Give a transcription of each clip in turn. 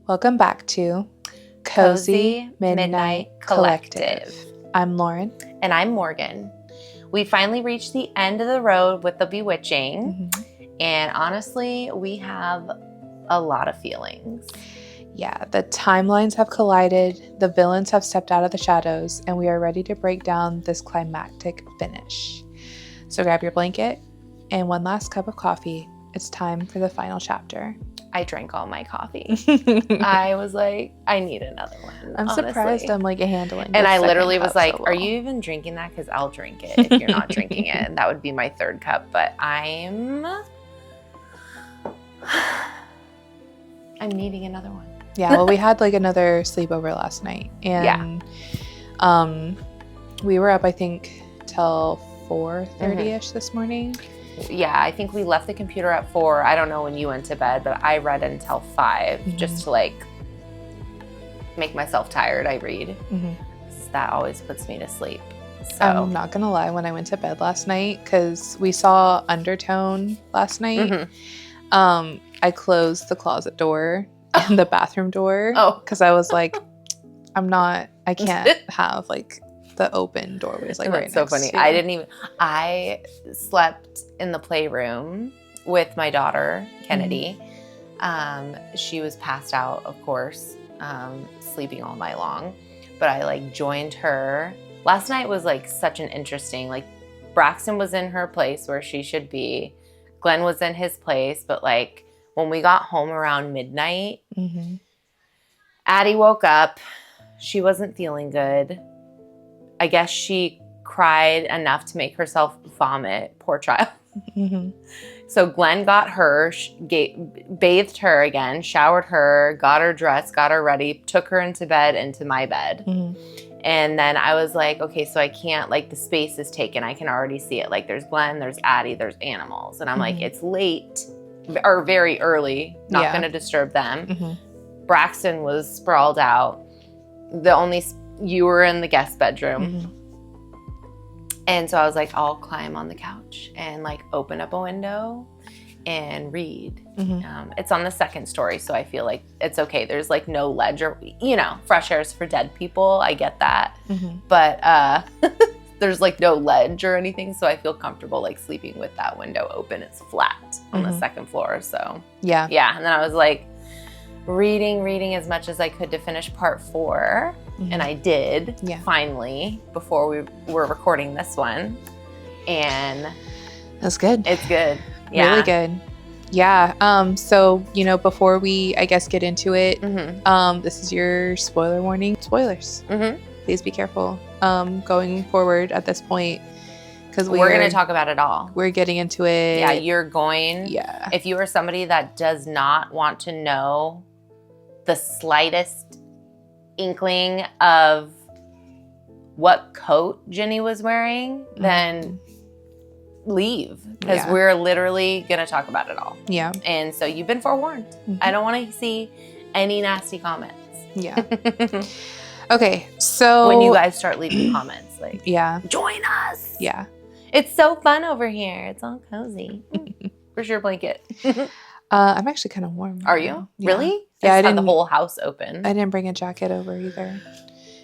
Welcome back to Cozy Midnight Collective. I'm Lauren. And I'm Morgan. We finally reached the end of the road with the Bewitching. And honestly, we have a lot of feelings. Yeah, the timelines have collided, the villains have stepped out of the shadows, and we are ready to break down this climactic finish. So grab your blanket and one last cup of coffee. It's time for the final chapter. I drank all my coffee. I was like, I need another one. I'm surprised I'm like handling. And I literally was like, are you even drinking that? Because I'll drink it if you're not drinking it. And that would be my third cup. But I'm needing another one. Yeah, well, we had like another sleepover last night. And we were up, I think, till 4:30ish this morning. Yeah, I think we left the computer at 4. I don't know when you went to bed, but I read until 5 just to like make myself tired. I read. That always puts me to sleep. So I'm not gonna lie, when I went to bed last night, because we saw Undertone last night, I closed the closet door and the bathroom door because I was like, I can't have like the open doorways like right next to. That's so funny. I slept in the playroom with my daughter, Kennedy. She was passed out, of course, sleeping all night long. But I like joined her. Last night was like such an interesting, like Braxton was in her place where she should be. Glenn was in his place. But like when we got home around midnight, Addie woke up. She wasn't feeling good. I guess she cried enough to make herself vomit. Poor child. So Glenn got her, bathed her again, showered her, got her dressed, got her ready, took her into bed, into my bed. And then I was like, okay, so I can't, like the space is taken. I can already see it. Like there's Glenn, there's Addie, there's animals. And I'm like, it's late or very early. Not going to disturb them. Braxton was sprawled out. You were in the guest bedroom. And so I was like, I'll climb on the couch and like open up a window and read. It's on the second story, so I feel like it's okay. There's like no ledge or, fresh air's for dead people. I get that. But there's like no ledge or anything, so I feel comfortable like sleeping with that window open. It's flat on the second floor, so. Yeah, and then I was like reading as much as I could to finish part 4. And I did finally before we were recording this one. And that's good. It's good. Yeah. Really good. Yeah. So, before we, I guess, get into it, this is your spoiler warning. Spoilers. Please be careful going forward at this point. Because we're going to talk about it all. We're getting into it. Yeah, you're going. Yeah. If you are somebody that does not want to know the slightest inkling of what coat Ginny was wearing, then leave, because we're literally gonna talk about it all. Yeah. And so you've been forewarned. I don't want to see any nasty comments. Yeah. Okay, so when you guys start leaving comments, like, join us. Yeah. It's so fun over here. It's all cozy. Where's your blanket? I'm actually kind of warm. Are you? Yeah. Really? Yeah, I didn't have the whole house open. I didn't bring a jacket over either.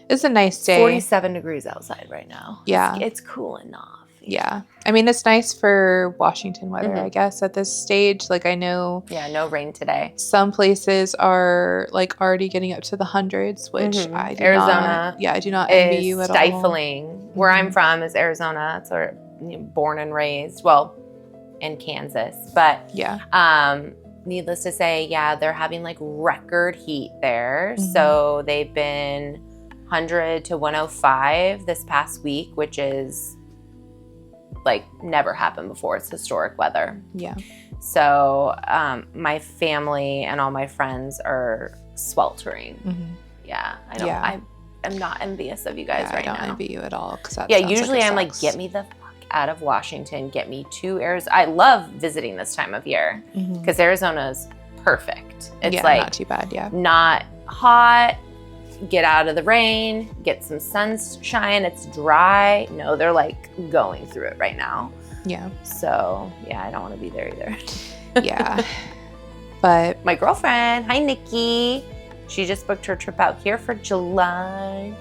It's a nice day. 47 degrees outside right now. Yeah. It's cool enough. Yeah. I mean, it's nice for Washington weather, I guess, at this stage. Like, I know. Yeah, no rain today. Some places are like already getting up to the hundreds, which I do Arizona. I do not envy you at all. Stifling. Where I'm from is Arizona. It's where born and raised. Well, in Kansas. But needless to say, they're having like record heat there. So they've been 100 to 105 this past week, which is like never happened before. It's historic weather. Yeah. So my family and all my friends are sweltering. Yeah. I don't. I'm not envious of you guys right now. I don't envy you at all. Usually I'm like, get me the fuck out of Washington. Get me to Arizona. I love visiting this time of year because Arizona's perfect. It's like not too bad. Yeah. Not hot. Get out of the rain. Get some sunshine. It's dry. No, they're like going through it right now. Yeah. So, yeah, I don't want to be there either. Yeah. But my girlfriend, hi, Nikki. She just booked her trip out here for July.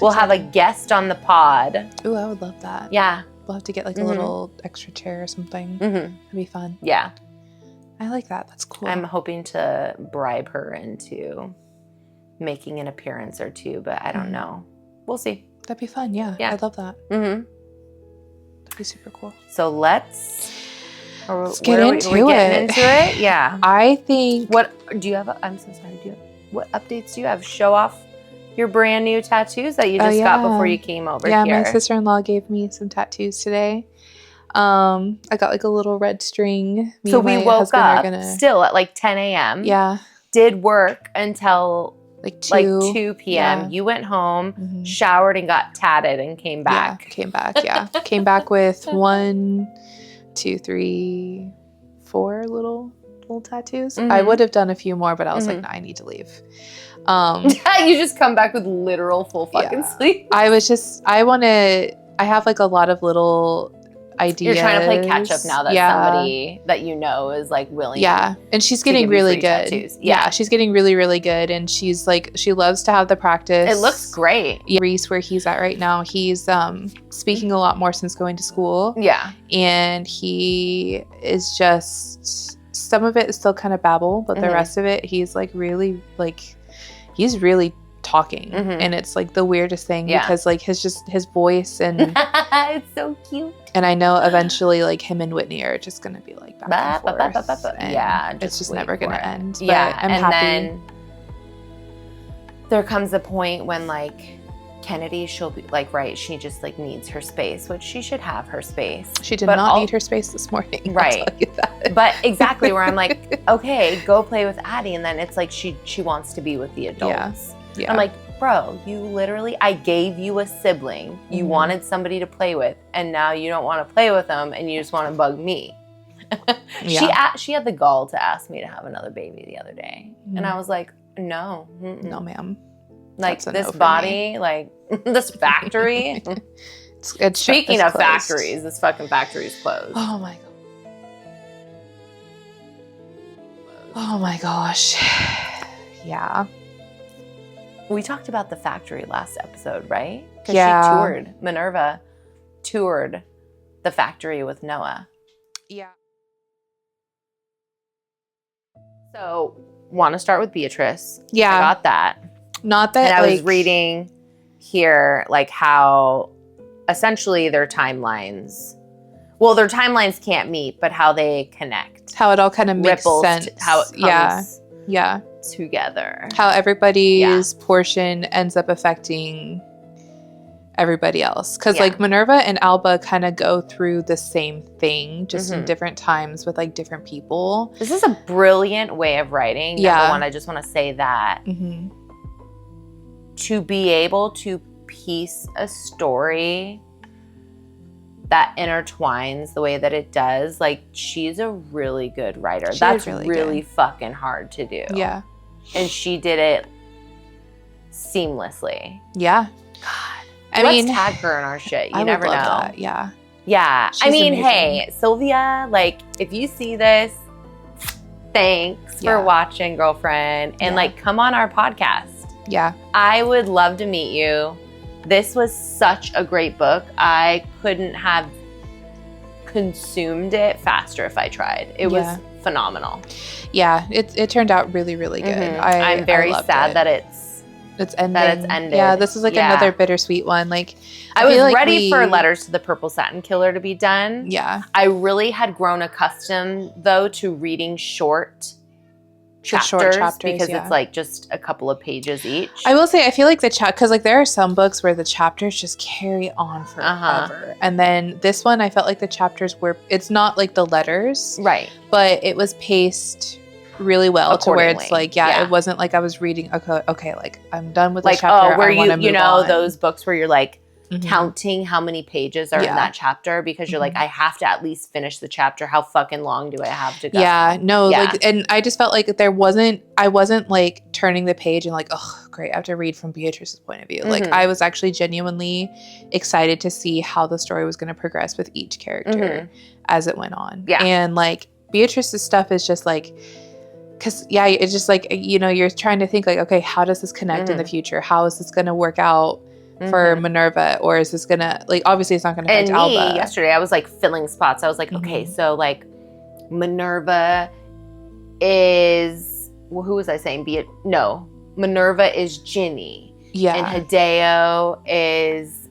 We'll have a guest on the pod. Ooh, I would love that. Yeah. We'll have to get like a little extra chair or something. That'd be fun. Yeah. I like that. That's cool. I'm hoping to bribe her into making an appearance or two, but I don't know. We'll see. That'd be fun. Yeah. I'd love that. That'd be super cool. So let's get into it. Yeah. I think. What do you have? I'm so sorry. What updates do you have? Show off your brand new tattoos that you just got before you came over here. Yeah, my sister-in-law gave me some tattoos today. I got like a little red string. So we woke up still at like 10 a.m. Yeah. Did work until like 2 p.m. Yeah. You went home, showered, and got tatted and came back. Yeah, came back, yeah. Came back with 1, 2, 3, 4 little tattoos. I would have done a few more, but I was like, nah, I need to leave. You just come back with literal full fucking sleep. I have like a lot of little ideas. You're trying to play catch up now that somebody that you know is like willing. Yeah, and she's getting really good. Tattoos. Yeah, she's getting really, really good, and she's like, she loves to have the practice. It looks great. Reese, where he's at right now, he's speaking a lot more since going to school. Yeah, and he is just, some of it is still kind of babble, but the rest of it, he's like really he's really talking, and it's like the weirdest thing because like his voice and it's so cute. And I know eventually like him and Whitney are just gonna be like back and forth. And it's just never gonna end. But I'm happy. Then there comes a point when like Kennedy, she'll be like, right, she just like needs her space, which she should have her space. She did not need her space this morning. Right. I'll tell you that. But exactly, where I'm like, okay, go play with Addie, and then it's like she wants to be with the adults. Yeah. I'm like, bro, you literally, I gave you a sibling. You wanted somebody to play with, and now you don't want to play with them, and you just want to bug me. She had the gall to ask me to have another baby the other day. And I was like, no. No, ma'am. Like, this body, like, this factory. Speaking of factories, this fucking factory is closed. Oh, my God. Oh, my gosh. Yeah. We talked about the factory last episode, right? Because Minerva toured the factory with Noah. Yeah. So, want to start with Beatrice. Yeah. I got that. Not that, and I was reading here, like, how essentially their timelines can't meet, but how they connect. How it all kind of makes sense. How it comes together. How everybody's portion ends up affecting everybody else. Because, like, Minerva and Alba kind of go through the same thing, just in different times with, like, different people. This is a brilliant way of writing. Number one, I just want to say that. To be able to piece a story that intertwines the way that it does, like, she's a really good writer. That's really fucking hard to do. Yeah. And she did it seamlessly. Yeah. God. Let's tag her in our shit. You never know. That. Yeah. Yeah. She's amazing. Hey, Silvia, like, if you see this, thanks for watching, girlfriend. And, like, come on our podcast. Yeah. I would love to meet you. This was such a great book. I couldn't have consumed it faster if I tried. It was phenomenal. Yeah, it turned out really, really good. I'm very sad that it's ending. That it's ended. Yeah, this is like another bittersweet one. Like, I was like ready for Letters to the Purple Satin Killer to be done. Yeah. I really had grown accustomed, though, to reading short chapters because it's like just a couple of pages each. I will say, I feel like because like there are some books where the chapters just carry on forever, and then this one I felt like the chapters were, it's not like the letters, right, but it was paced really well to where it's like it wasn't like I was reading okay like I'm done with the chapter, where I want to move on. Those books where you're like counting how many pages are in that chapter because you're like, I have to at least finish the chapter. How fucking long do I have to go? Yeah, no, like, and I just felt like I wasn't like turning the page and like, oh, great, I have to read from Beatrice's point of view. Like, I was actually genuinely excited to see how the story was going to progress with each character as it went on. Yeah. And like, Beatrice's stuff is just like, because, it's just like, you're trying to think like, okay, how does this connect in the future? How is this going to work out for Minerva, or is this gonna, like, obviously it's not gonna affect Alba. And me, yesterday, I was like filling spots. I was like, okay, so like Minerva is, well, who was I saying? Minerva is Ginny. Yeah. And Hideo is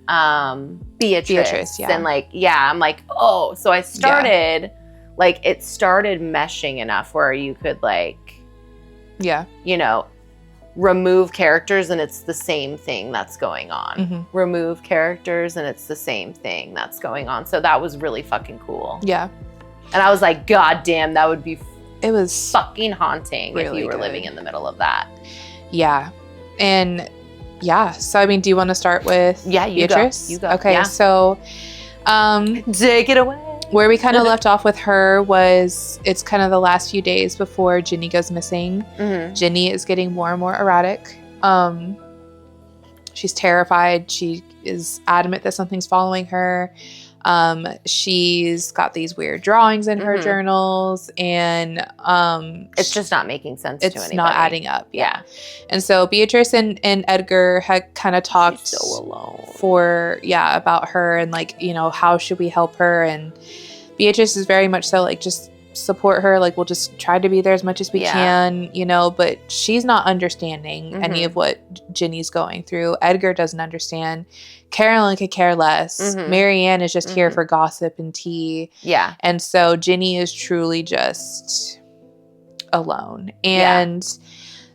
Beatrice. Yeah. And like, I'm like, oh, so I started, like, it started meshing enough where you could like, remove characters and it's the same thing that's going on. Remove characters and it's the same thing that's going on. So that was really fucking cool. Yeah. And I was like, God damn, that would be fucking haunting really if you were living in the middle of that. Yeah. And so I mean, do you want to start with Beatrice? You go. Okay, so take it away. Where we kind of left off with her was, it's kind of the last few days before Ginny goes missing. Ginny is getting more and more erratic. She's terrified. She is adamant that something's following her. She's got these weird drawings in her journals, and it's just not making sense to anybody. It's not adding up. Yeah. And so Beatrice and Edgar had kind of talked She's so alone. About her and like, how should we help her? And Beatrice is very much so like, just support her. Like, we'll just try to be there as much as we can, but she's not understanding any of what Ginny's going through. Edgar doesn't understand. Carolyn could care less. Marianne is just here for gossip and tea. Yeah. And so Ginny is truly just alone. And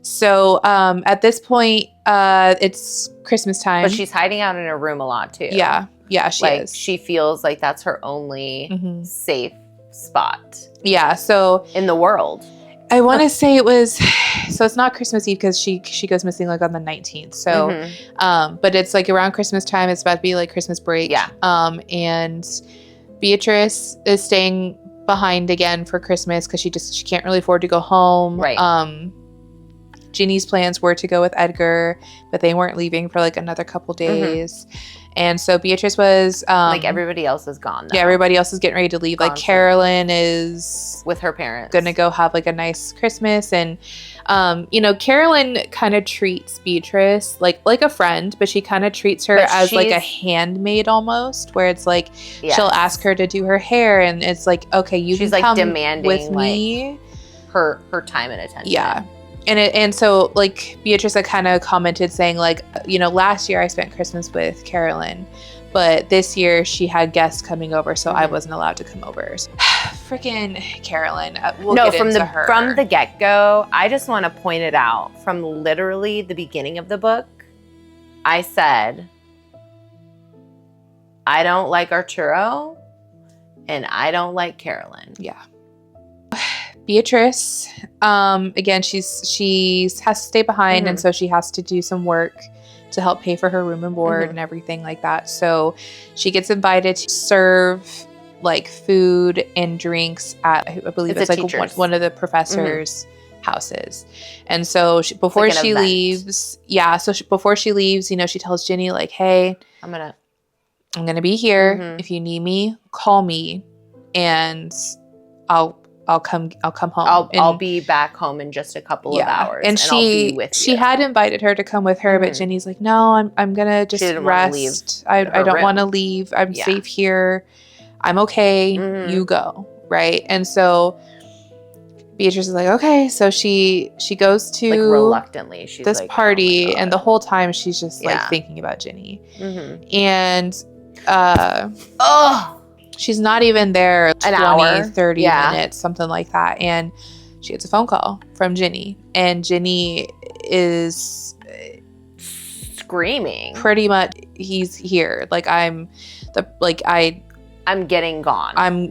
so at this point, it's Christmas time. But she's hiding out in her room a lot too. Yeah. Yeah, she is. She feels like that's her only safe spot. Yeah, so in the world. I want to say it was, so it's not Christmas Eve because she goes missing like on the 19th. So, but it's like around Christmas time. It's about to be like Christmas break. Yeah. And Beatrice is staying behind again for Christmas because she can't really afford to go home. Right. Ginny's plans were to go with Edgar, but they weren't leaving for like another couple days. And so Beatrice was like, everybody else is gone now. Yeah, everybody else is getting ready to leave. Like, Carolyn is with her parents, gonna go have like a nice Christmas. And Carolyn kind of treats Beatrice like a friend, but she kind of treats her as like a handmaid almost, where it's like she'll ask her to do her hair, and it's like, okay, she's can like come demanding with me her time and attention. Yeah. And so like Beatrice had kind of commented saying like, last year I spent Christmas with Carolyn, but this year she had guests coming over, so I wasn't allowed to come over. Freaking Carolyn. We'll get into her. From the get-go, I just want to point it out. From literally the beginning of the book, I said, I don't like Arturo and I don't like Carolyn. Yeah. Beatrice, again, she has to stay behind, and so she has to do some work to help pay for her room and board and everything like that. So she gets invited to serve like food and drinks at, I believe it's like one of the professors' houses. And so before she leaves, before she leaves, she tells Ginny like, hey, I'm gonna be here. If you need me, call me, and I'll come home. I'll be back home in just a couple of hours. And I'll be with she had invited her to come with her, but Ginny's like, no, I'm gonna just rest. I don't want to leave. I'm safe here. I'm okay. You go. Right. And so Beatrice is like, okay. So she goes to, like, reluctantly, she's this like, party, and the whole time she's just like thinking about Ginny. And she's not even there 30 minutes, something like that. And she gets a phone call from Ginny. And Ginny is screaming. Pretty much, he's here. Like, I'm getting gone. I'm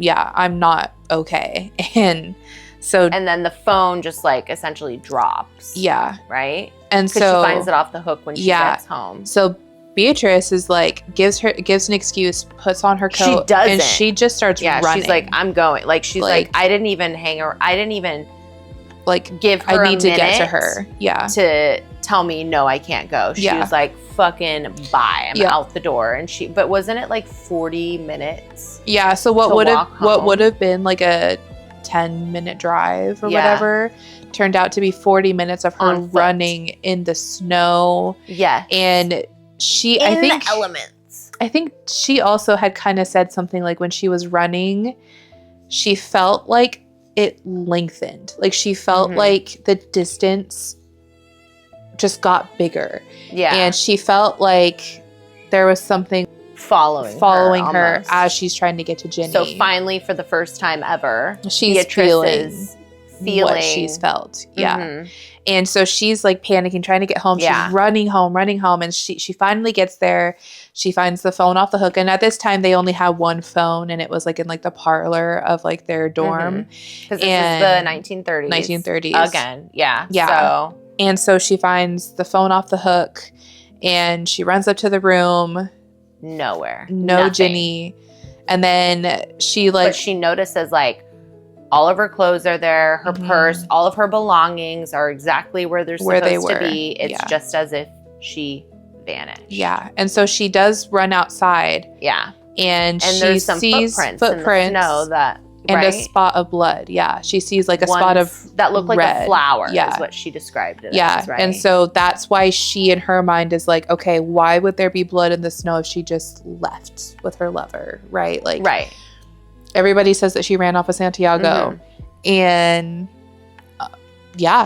not okay. And then the phone just like essentially drops. Yeah. Right? And so she finds it off the hook when she gets home. So Beatrice is like, gives an excuse, puts on her coat. She doesn't. And she just starts running. She's like, I'm going. Like, she's like, I didn't even hang her. I didn't even like give her I need to get to her. Yeah. To tell me, no, I can't go. She was like, fucking bye. I'm out the door. And but wasn't it like 40 minutes? Yeah. So what would have been like a 10-minute drive or whatever turned out to be 40 minutes of her running in the snow. Yeah. And she, I think, the elements. I think she also had kind of said something like when she was running, she felt like it lengthened. Like she felt like the distance just got bigger. Yeah. And she felt like there was something following her as she's trying to get to Ginny. So finally, for the first time ever, she's Beatrice feeling what she's felt. Yeah. And so she's like panicking, trying to get home. She's running home. And she finally gets there. She finds the phone off the hook. And at this time, they only had one phone, and it was like in like the parlor of like their dorm. Because this is the 1930s. 1930s. Again. Yeah. Yeah. And so she finds the phone off the hook, and she runs up to the room. Nowhere. No Ginny. And then she like... But she notices like all of her clothes are there, her purse, all of her belongings are exactly where they're supposed to be. It's just as if she vanished. Yeah. And so she does run outside. Yeah. And she there's some sees footprints in the snow that... And a spot of blood. Yeah. She sees like a spot of that looked like red. A flower is what she described it as, right? And so that's why she in her mind is like, okay, why would there be blood in the snow if she just left with her lover, right? Like, right. Everybody says that she ran off of Santiago. And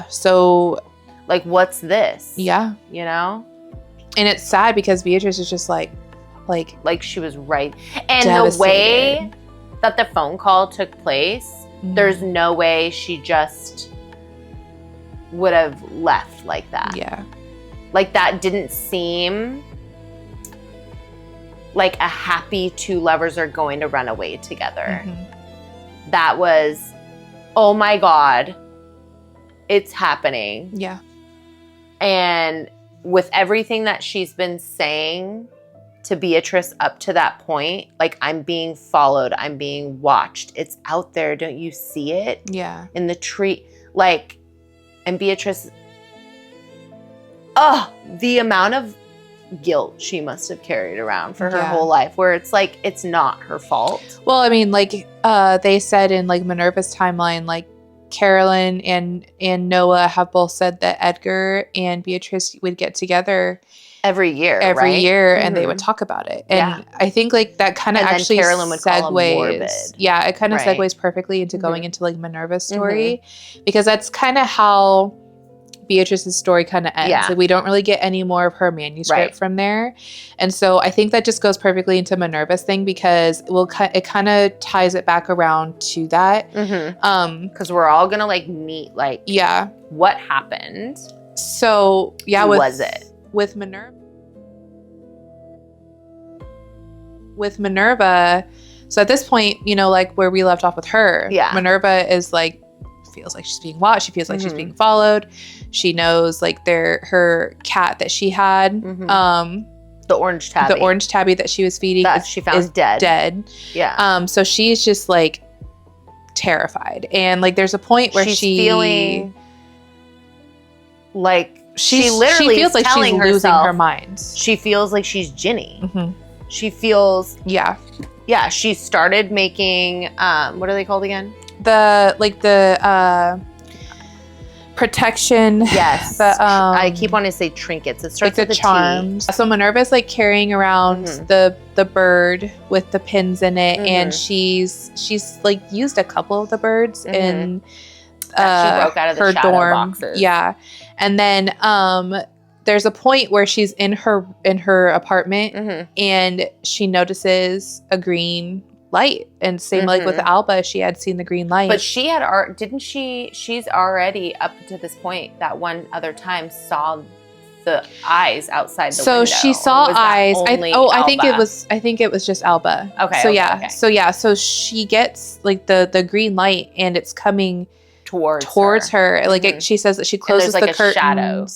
so like, what's this? Yeah. You know? And it's sad because Beatrice is just like she was right. And the way that the phone call took place, there's no way she just would have left like that. Yeah. Like, that didn't seem like a happy two lovers are going to run away together. That was, oh my God, it's happening. Yeah. And with everything that she's been saying to Beatrice up to that point, like, I'm being followed, I'm being watched. It's out there. Don't you see it? Yeah. In the tree. Like, and Beatrice, the amount of guilt she must have carried around for her whole life, where it's like, it's not her fault. Well, I mean, like, they said in like Minerva's timeline, like Carolyn and Noah have both said that Edgar and Beatrice would get together every year, and they would talk about it. And I think like that kind of actually Carolyn would call him morbid. Yeah, it kind of segues perfectly into going into like Minerva's story, because that's kind of how Beatrice's story kind of ends. Yeah. Like, we don't really get any more of her manuscript from there. And so I think that just goes perfectly into Minerva's thing, because it kind of ties it back around to that. Because we're all going to like meet like what happened. So Who was it? With Minerva, so at this point, you know, like where we left off with her, Minerva is like, feels like she's being watched. She feels like she's being followed. She knows like her cat that she had, the orange tabby that she was feeding, that she found dead. Yeah. So she's just like terrified, and like there's a point where she's feeling like she literally feels like she's losing her mind. She feels like she's Ginny. She feels she started making what are they called again? The protection. Yes. I keep wanting to say trinkets. It starts like with the charms. So Minerva's like carrying around the bird with the pins in it, and she's like used a couple of the birds in she broke out of the her shadow dorm boxes. Yeah. And then there's a point where she's in her apartment, and she notices a green light, and same like with Alba, she had seen the green light. But she had she's already up to this point that one other time saw the eyes outside the window. So she saw eyes. I think it was just Alba. Okay. So so she gets like the green light, and it's coming towards her. Like she says that she closes like the curtains. Shadow.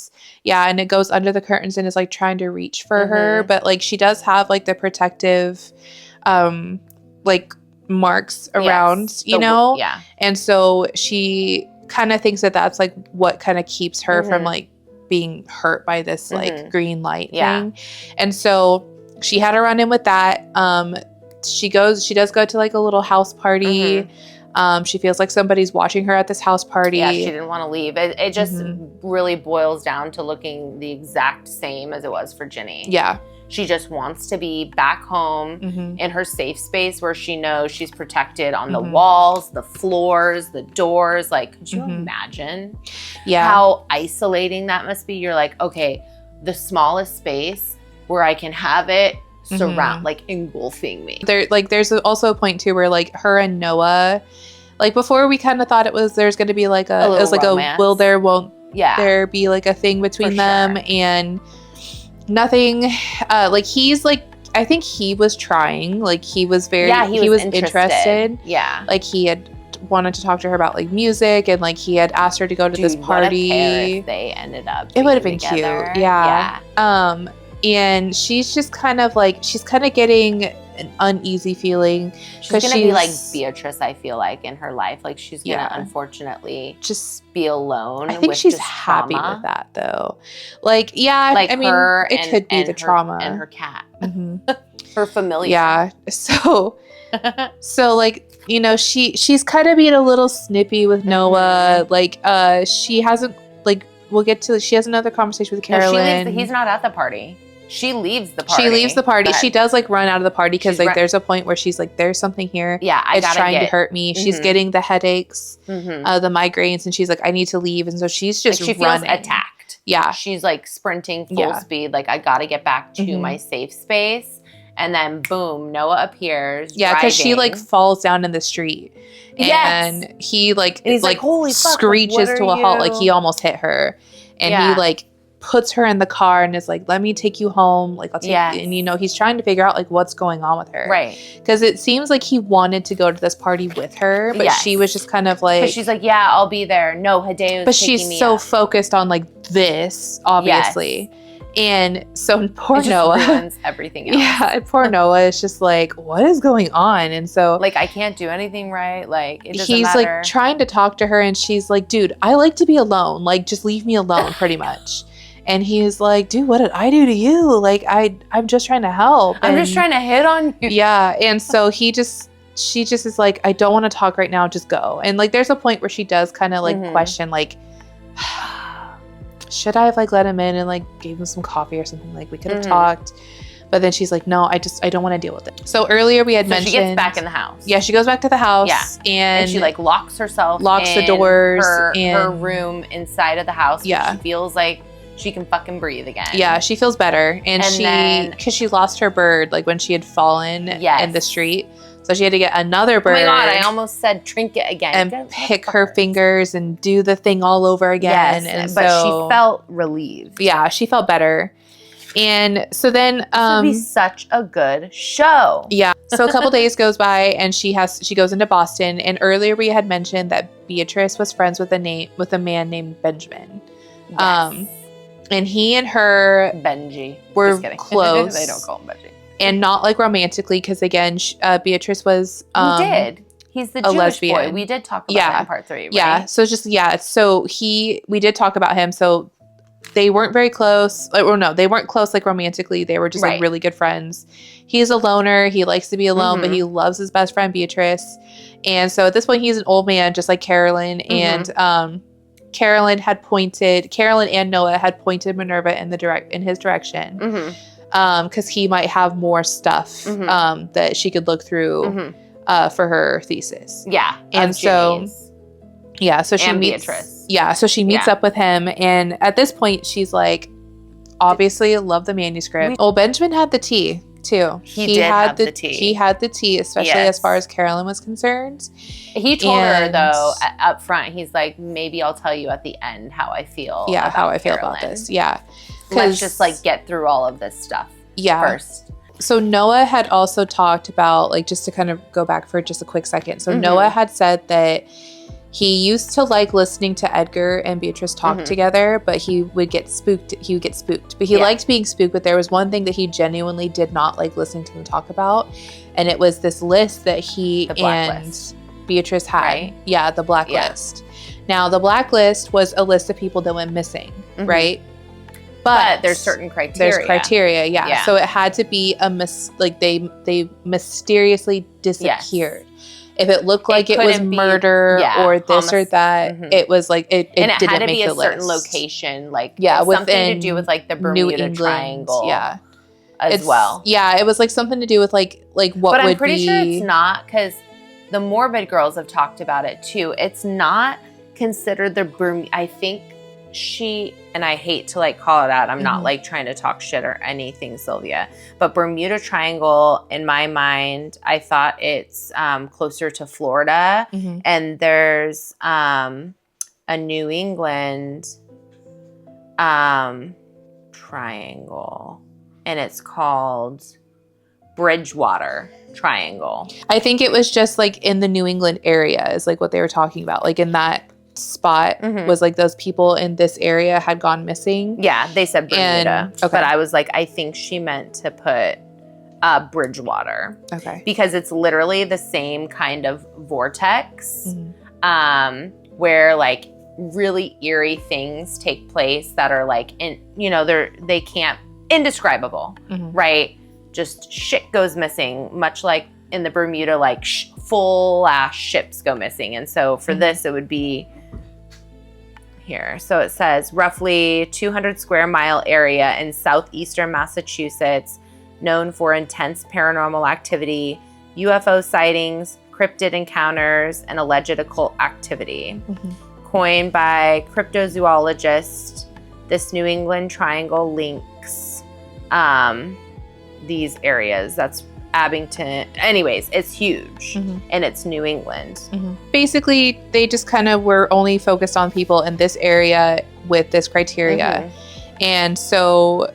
Yeah, and it goes under the curtains and is like trying to reach for her, but like she does have like the protective like marks around, you know? Yeah. And so she kind of thinks that that's like what kind of keeps her from like being hurt by this like green light thing. And so she had a run in with that. She does go to like a little house party. She feels like somebody's watching her at this house party. Yeah, she didn't want to leave. It just really boils down to looking the exact same as it was for Ginny. Yeah. She just wants to be back home in her safe space where she knows she's protected on the walls, the floors, the doors. Like, could you imagine how isolating that must be? You're like, okay, the smallest space where I can have it surround, like engulfing me. There's also a point too where like her and Noah, like before we kind of thought there's going to be like it was like romance. a will there won't there be like a thing between them, and nothing. Like he's like, I think he was trying, like he was very he was interested. Yeah, like he had wanted to talk to her about like music, and like he had asked her to go to this party. What a pair if they ended up it would have been together. Cute. Yeah. And she's just kind of like, she's kind of getting an uneasy feeling. She's going to be like Beatrice, I feel like, in her life. Like she's going to unfortunately just be alone. I think she's happy with that though. Like, yeah, like I mean, it could be the trauma. And her cat. Her familiar. Yeah. So like, you know, she's kind of being a little snippy with Noah. Like, she hasn't, like, she has another conversation with Carolyn. No, he's not at the party. She leaves the party. She does like run out of the party because like there's a point where she's like, there's something here. Yeah, it's trying to hurt me. She's getting the headaches, the migraines, and she's like, I need to leave. And so she's just she feels attacked. Yeah. She's like sprinting full speed. Like, I got to get back to my safe space. And then boom, Noah appears. Yeah, because she like falls down in the street. And he like, and he's like holy fuck, screeches to a halt. Like he almost hit her. And he like puts her in the car and is like, let me take you home. Like, I'll take you. And, you know, he's trying to figure out like what's going on with her. Right. Because it seems like he wanted to go to this party with her, but she was just kind of like. She's like, yeah, I'll be there. No, Hideo's but she's so focused on like this, obviously. Yes. And so poor Noah ruins everything else. Yeah, poor Noah is just like, what is going on? And so like, I can't do anything right. Like, it doesn't he's matter. Like trying to talk to her, and she's like, dude, I like to be alone. Like, just leave me alone, pretty much. And he's like, dude, what did I do to you? Like, I'm just trying to help. I'm just trying to hit on you. Yeah. And so she just is like, I don't want to talk right now. Just go. And like, there's a point where she does kind of like question, like, should I have like let him in and like gave him some coffee or something? Like, we could have talked. But then she's like, no, I don't want to deal with it. So earlier we had mentioned. She gets back in the house. Yeah, she goes back to the house. Yeah. And she like locks herself. Locks the doors. Her room inside of the house. Yeah. She feels like she can fucking breathe again. Yeah, she feels better. And because she lost her bird, like when she had fallen in the street. So she had to get another bird. Oh my God, I almost said trinket again. And pick her fingers and do the thing all over again. Yes, but she felt relieved. Yeah, she felt better. And so then this would be such a good show. Yeah. So a couple days goes by and she goes into Boston. And earlier we had mentioned that Beatrice was friends with a man named Benjamin. Yes. And he and her Benji were close. They don't call him Benji. And not like romantically, because again, Beatrice was we did. He's the Jewish lesbian boy. We did talk about that in part 3, right? Yeah. So we did talk about him. So they weren't very close. Or no, they weren't close like romantically. They were just like really good friends. He's a loner. He likes to be alone, but he loves his best friend Beatrice. And so at this point, he's an old man, just like Carolyn. And Carolyn and Noah had pointed Minerva in his direction. Because he might have more stuff that she could look through for her thesis. Yeah. And so she meets Beatrice. Yeah, so she meets up with him, and at this point she's like, obviously love the manuscript. Benjamin had the tea too. He had the tea. He had the tea, especially as far as Carolyn was concerned. He told her though up front, he's like, maybe I'll tell you at the end how I feel. Yeah, how I feel about this. Yeah. Let's just like get through all of this stuff first. So Noah had also talked about, like, just to kind of go back for just a quick second. So Noah had said that He used to like listening to Edgar and Beatrice talk together, but he would get spooked. But he liked being spooked, but there was one thing that he genuinely did not like listening to them talk about, and it was this list that he and Beatrice had. Right? Yeah, the blacklist. Now, the blacklist was a list of people that went missing, right? But there's certain criteria. There's criteria, yeah. So it had to be they mysteriously disappeared. Yes. If it looked like it was murder or this or that, it was like it and it didn't had to make be the a certain list. Location, like something to do with like the Bermuda Triangle, as well. Yeah, it was like something to do with like what would be. But I'm pretty sure it's not, because the Morbid girls have talked about it too. It's not considered the Bermuda. I think and I hate to like call it out. I'm not like trying to talk shit or anything, Silvia. But Bermuda Triangle, in my mind, I thought it's closer to Florida. And there's a New England triangle. And it's called Bridgewater Triangle. I think it was just like in the New England area is like what they were talking about. Like in that spot was like those people in this area had gone missing. Yeah, they said Bermuda. But I was like, I think she meant to put Bridgewater. Okay. Because it's literally the same kind of vortex where like really eerie things take place that are like, they can't, indescribable, right? Just shit goes missing, much like in the Bermuda, like full ass ships go missing. And so for this, it would be here. So it says roughly 200 square mile area in southeastern Massachusetts, known for intense paranormal activity, UFO sightings, cryptid encounters, and alleged occult activity. Coined by cryptozoologists, this New England Triangle links these areas. That's Abington. Anyways, it's huge and it's New England. Basically, they just kind of were only focused on people in this area with this criteria. And so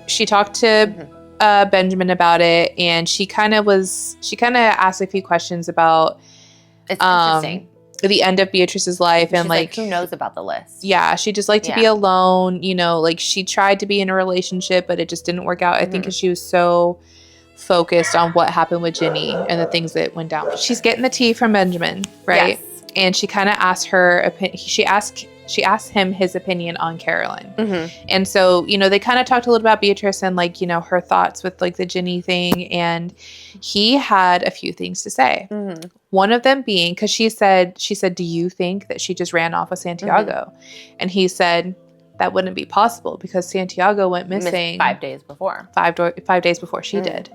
she talked to Benjamin about it, and she kind of asked a few questions about the end of Beatrice's life. And like who knows about the list? Yeah, she just liked to be alone. Like she tried to be in a relationship, but it just didn't work out. I think because she was so focused on what happened with Ginny and the things that went down. She's getting the tea from Benjamin, right? Yes. And she kind of asked she asked him his opinion on Carolyn. And so, they kind of talked a little about Beatrice and like, her thoughts with like the Ginny thing. And he had a few things to say. One of them being, because she said, do you think that she just ran off with Santiago? And he said, that wouldn't be possible because Santiago went missing 5 days before. 5 days before she did.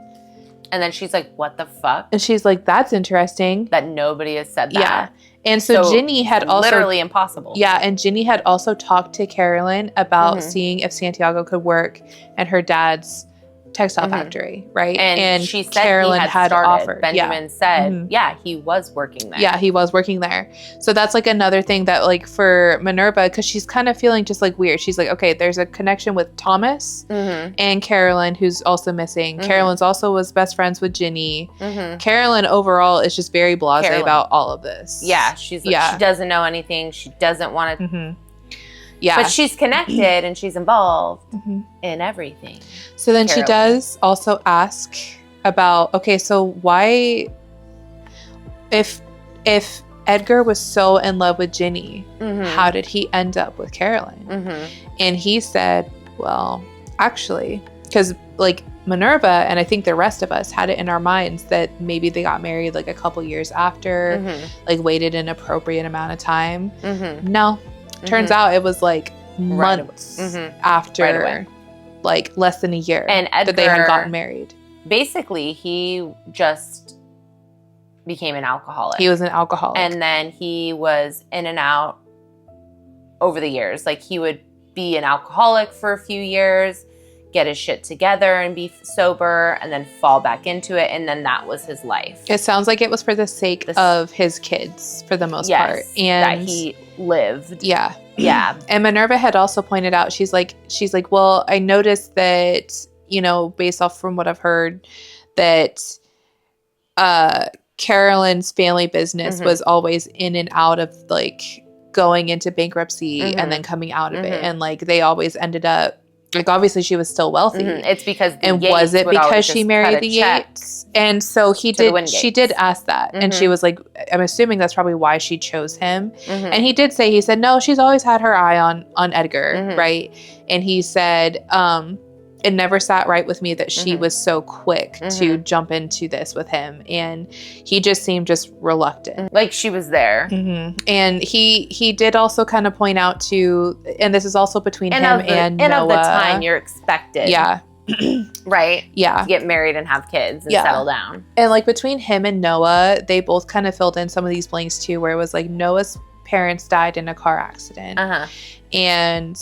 And then she's like, what the fuck? And she's like, that's interesting. That nobody has said that. Yeah. And so Ginny had also... Literally impossible. Yeah, and Ginny had also talked to Carolyn about seeing if Santiago could work at her dad's textile factory, right? And she said Carolyn had offered. Benjamin said, he was working there. Yeah, he was working there. So that's like another thing that like for Minerva, because she's kind of feeling just like weird. She's like, okay, there's a connection with Thomas and Carolyn, who's also missing. Carolyn's also was best friends with Ginny. Carolyn overall is just very blasé about all of this. Yeah, she's like, she doesn't know anything. She doesn't want to... Yeah. But she's connected and she's involved in everything. So then she does also ask about, okay, so why, if Edgar was so in love with Ginny, how did he end up with Carolyn? And he said, well, actually, because like Minerva and I think the rest of us had it in our minds that maybe they got married like a couple years after, like waited an appropriate amount of time. No. Turns out it was like months after, like less than a year and Edgar, that they had gotten married. Basically, he just became an alcoholic. He was an alcoholic. And then he was in and out over the years. Like he would be an alcoholic for a few years, get his shit together and be sober, and then fall back into it. And then that was his life. It sounds like it was for the sake of his kids for the most part. And that he lived. Yeah. Yeah. And Minerva had also pointed out, she's like, well, I noticed that, based off from what I've heard, that Carolyn's family business was always in and out of like going into bankruptcy and then coming out of it. And like they always ended up, like obviously she was still wealthy. It's because and Yates was it would because always she just married cut the a check Yates? And so she did ask that. And she was like, I'm assuming that's probably why she chose him. And he did say, he said, no, she's always had her eye on Edgar, right? And he said, it never sat right with me that she was so quick to jump into this with him. And he just seemed just reluctant. Like she was there. And he did also kind of point out to, and this is also between him and Noah. And of the time you're expected. Yeah. Right? Yeah. To get married and have kids and settle down. And like between him and Noah, they both kind of filled in some of these blanks too, where it was like Noah's parents died in a car accident. And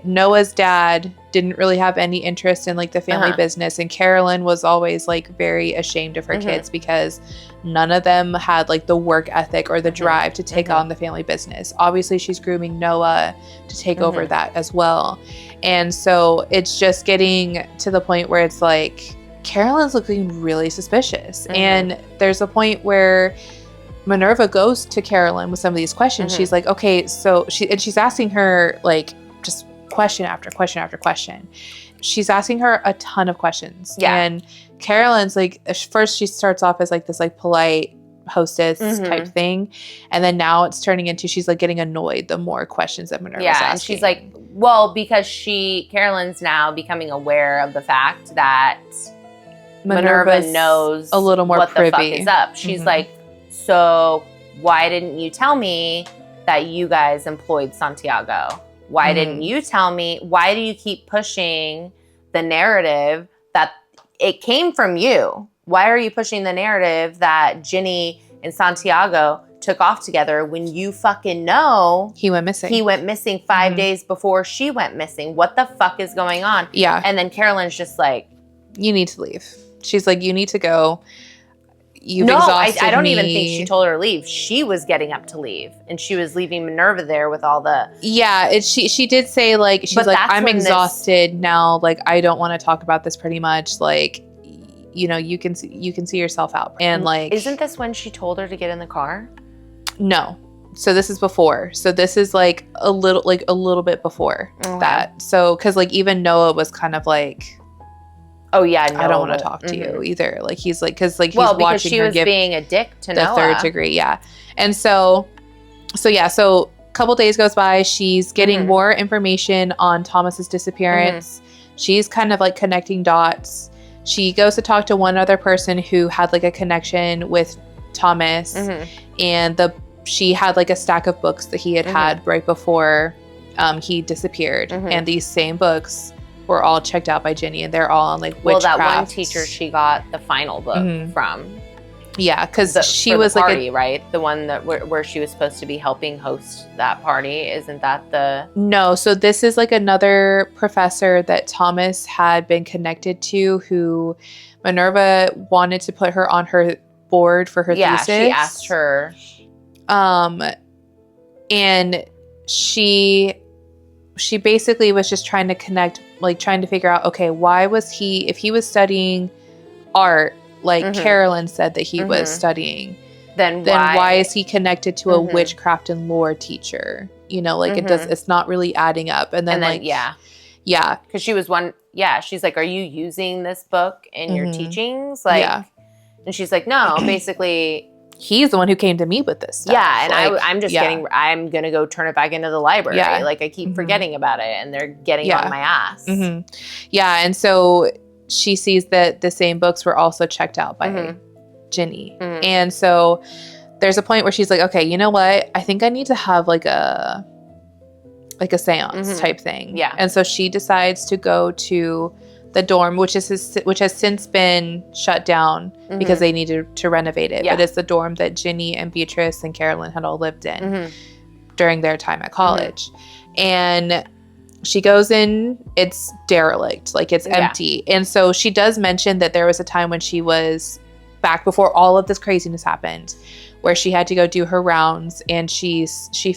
Noah's dad didn't really have any interest in like the family business, and Carolyn was always like very ashamed of her kids because none of them had like the work ethic or the drive to take on the family business. Obviously she's grooming Noah to take over that as well. And so it's just getting to the point where it's like Carolyn's looking really suspicious. And there's a point where Minerva goes to Carolyn with some of these questions. She's like, okay, so she's asking her like just question after question after question. She's asking her a ton of questions. Yeah. And Carolyn's like, first she starts off as like this like polite hostess type thing. And then now it's turning into, she's like getting annoyed the more questions that Minerva's asking. And she's like, well, because Carolyn's now becoming aware of the fact that Minerva knows a little more what privy. the fuck is up. She's like, so why didn't you tell me that you guys employed Santiago? Why didn't you tell me? Why do you keep pushing the narrative that it came from you? Why are you pushing the narrative that Ginny and Santiago took off together when you fucking know he went missing? He went missing 5 days before she went missing. What the fuck is going on? Yeah. And then Carolyn's just like, you need to leave. She's like, you need to go. I don't even think she told her to leave. She was getting up to leave, and she was leaving Minerva there with all the. Yeah, she did say like she's like, I'm exhausted now. Like I don't want to talk about this. Pretty much like, you know, you can see yourself out. And like, isn't this when she told her to get in the car? No. So this is before. So this is like a little bit before that. So because like even Noah was kind of like. Oh yeah, no, I don't want to talk to you either. Like he's like, because like he's watching she her was give being a dick to the Noah. third degree, yeah. And so a couple days goes by. She's getting more information on Thomas's disappearance. She's kind of like connecting dots. She goes to talk to one other person who had like a connection with Thomas, and she had like a stack of books that he had right before he disappeared, and these same books were all checked out by Ginny, and they're all on like witchcraft. Well, that one teacher she got the final book from. Yeah, because she was like party, like right? The one that where she was supposed to be helping host that party. Isn't that the? No, so this is like another professor that Thomas had been connected to, who Minerva wanted to put her on her board for her thesis. Yeah, she asked her. And she basically was just trying to connect, like trying to figure out, okay, why was he, if he was studying art, like Carolyn said that he was studying, then why is he connected to a witchcraft and lore teacher? You know, like it's not really adding up. And then like, yeah. Because she was she's like, are you using this book in your teachings? Like, and she's like, no, basically he's the one who came to me with this stuff. Yeah, and like, I'm just I'm going to go turn it back into the library. Yeah. Like, I keep forgetting about it, and they're getting on my ass. Yeah, and so she sees that the same books were also checked out by Ginny. And so there's a point where she's like, okay, you know what? I think I need to have like a seance type thing. Yeah. And so she decides to go to the dorm, which has since been shut down because they needed to renovate it. But it's the dorm that Ginny and Beatrice and Carolyn had all lived in during their time at college. And she goes in, it's derelict, like it's empty. And so she does mention that there was a time when she was back before all of this craziness happened, where she had to go do her rounds, and she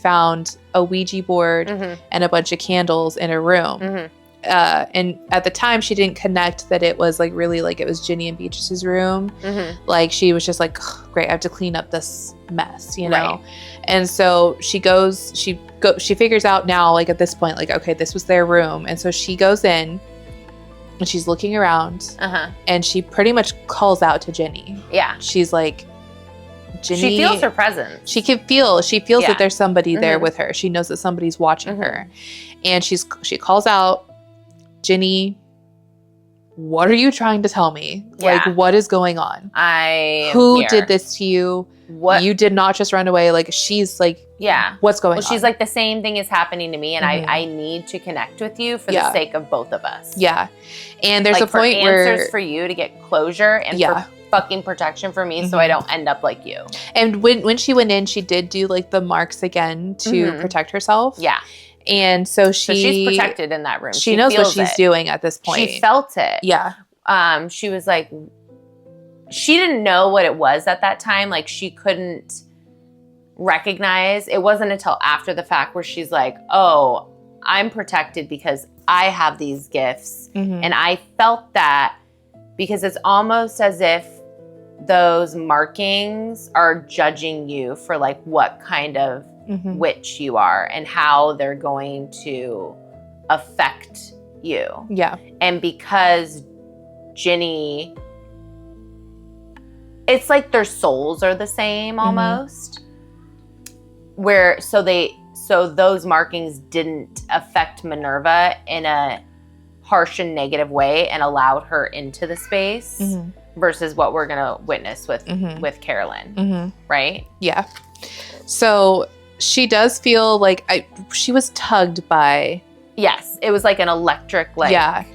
found a Ouija board and a bunch of candles in a room. and at the time she didn't connect that it was like really like it was Ginny and Beatrice's room. Like she was just like, great, I have to clean up this mess, you know? And so she figures out now, like at this point, like, okay, this was their room. And so she goes in and she's looking around and she pretty much calls out to Ginny. Yeah. She's like, Ginny. She feels her presence. She feels that there's somebody there with her. She knows that somebody's watching her. And she calls out, Ginny, what are you trying to tell me? Like, what is going on? Who did this to you? What? You did not just run away. Like, she's like, what's going on? She's like, the same thing is happening to me, and I need to connect with you for the sake of both of us. Yeah. And there's like, a point for answers where... for you to get closure and for fucking protection for me so I don't end up like you. And when she went in, she did do, like, the marks again to protect herself. Yeah. And so she's protected in that room. She knows what she's doing at this point. She felt it. Yeah. She was like, she didn't know what it was at that time. Like, she couldn't recognize. It wasn't until after the fact where she's like, oh, I'm protected because I have these gifts. And I felt that because it's almost as if those markings are judging you for like what kind of witch you are and how they're going to affect you. Yeah. And because Ginny, it's like their souls are the same almost. So those markings didn't affect Minerva in a harsh and negative way and allowed her into the space versus what we're going to witness with Carolyn. Right? Yeah. So she does feel like she was tugged by... Yes. It was like an electric, like... Yeah.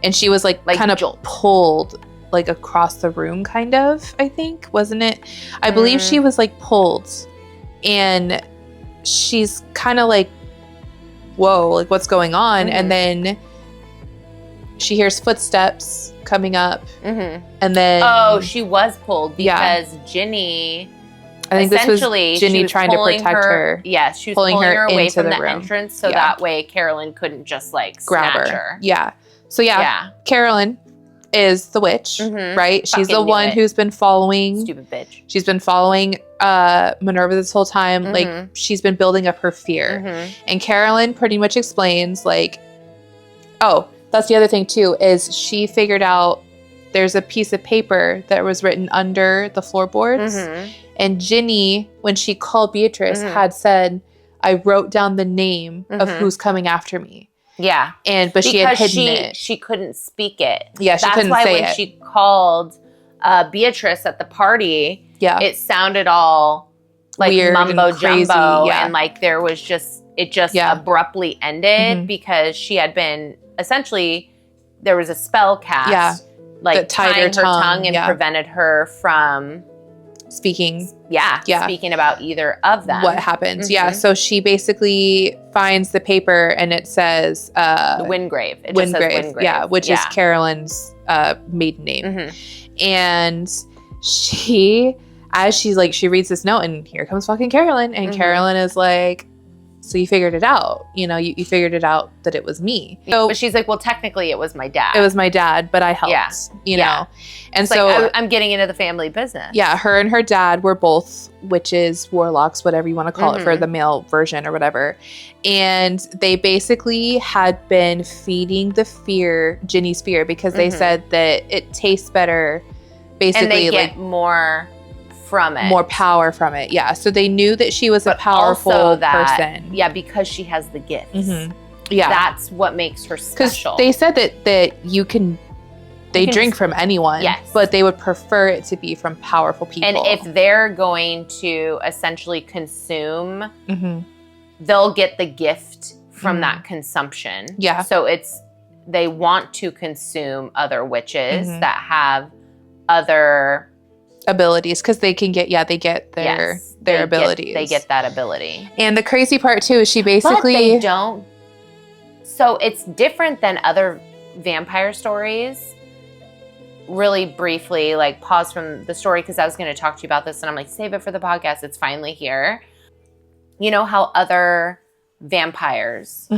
And she was like kind of pulled like across the room kind of, I think. Wasn't it? I believe she was like pulled. And she's kind of like, whoa, like what's going on? And then she hears footsteps coming up. And then... Oh, she was pulled because Ginny... I think this was Ginny trying to protect her. Yes, she was pulling her away from the entrance so that way Carolyn couldn't just like grab her. Yeah. So Carolyn is the witch, right? She's the one who's been following... Stupid bitch. She's been following Minerva this whole time. Like, she's been building up her fear. And Carolyn pretty much explains like, oh, that's the other thing too, is she figured out there's a piece of paper that was written under the floorboards. And Ginny, when she called Beatrice, had said, I wrote down the name of who's coming after me. Yeah. But she had hidden it. She couldn't speak it. Yeah, she couldn't say it. That's why when she called Beatrice at the party, it sounded all like weird mumbo and crazy, jumbo. And like there was just abruptly ended because she had been, essentially, there was a spell cast. Like tying her tongue and prevented her from... speaking about either of them. What happens. So she basically finds the paper and it says the Wingrave. It just says Wingrave. Which is Carolyn's maiden name. And she reads this note and here comes fucking Carolyn, and Carolyn is like, so you figured it out, you know, you figured it out that it was me. So, but she's like, well, technically it was my dad. It was my dad, but I helped, you know. And it's so like, I'm getting into the family business. Yeah, her and her dad were both witches, warlocks, whatever you want to call it for the male version or whatever. And they basically had been feeding Ginny's fear, because they said that it tastes better, basically. And they get more from it. More power from it, yeah. So they knew that she was a powerful person. Yeah, because she has the gifts. Yeah. That's what makes her special. Because they said that you can... They drink from anyone, but they would prefer it to be from powerful people. And if they're going to essentially consume, they'll get the gift from that consumption. Yeah. So they want to consume other witches that have other... abilities, because they can get their abilities. They get that ability. And the crazy part too is she basically... But they don't... So it's different than other vampire stories. Really briefly, like, pause from the story, because I was going to talk to you about this and I'm like, save it for the podcast. It's finally here. You know how other vampires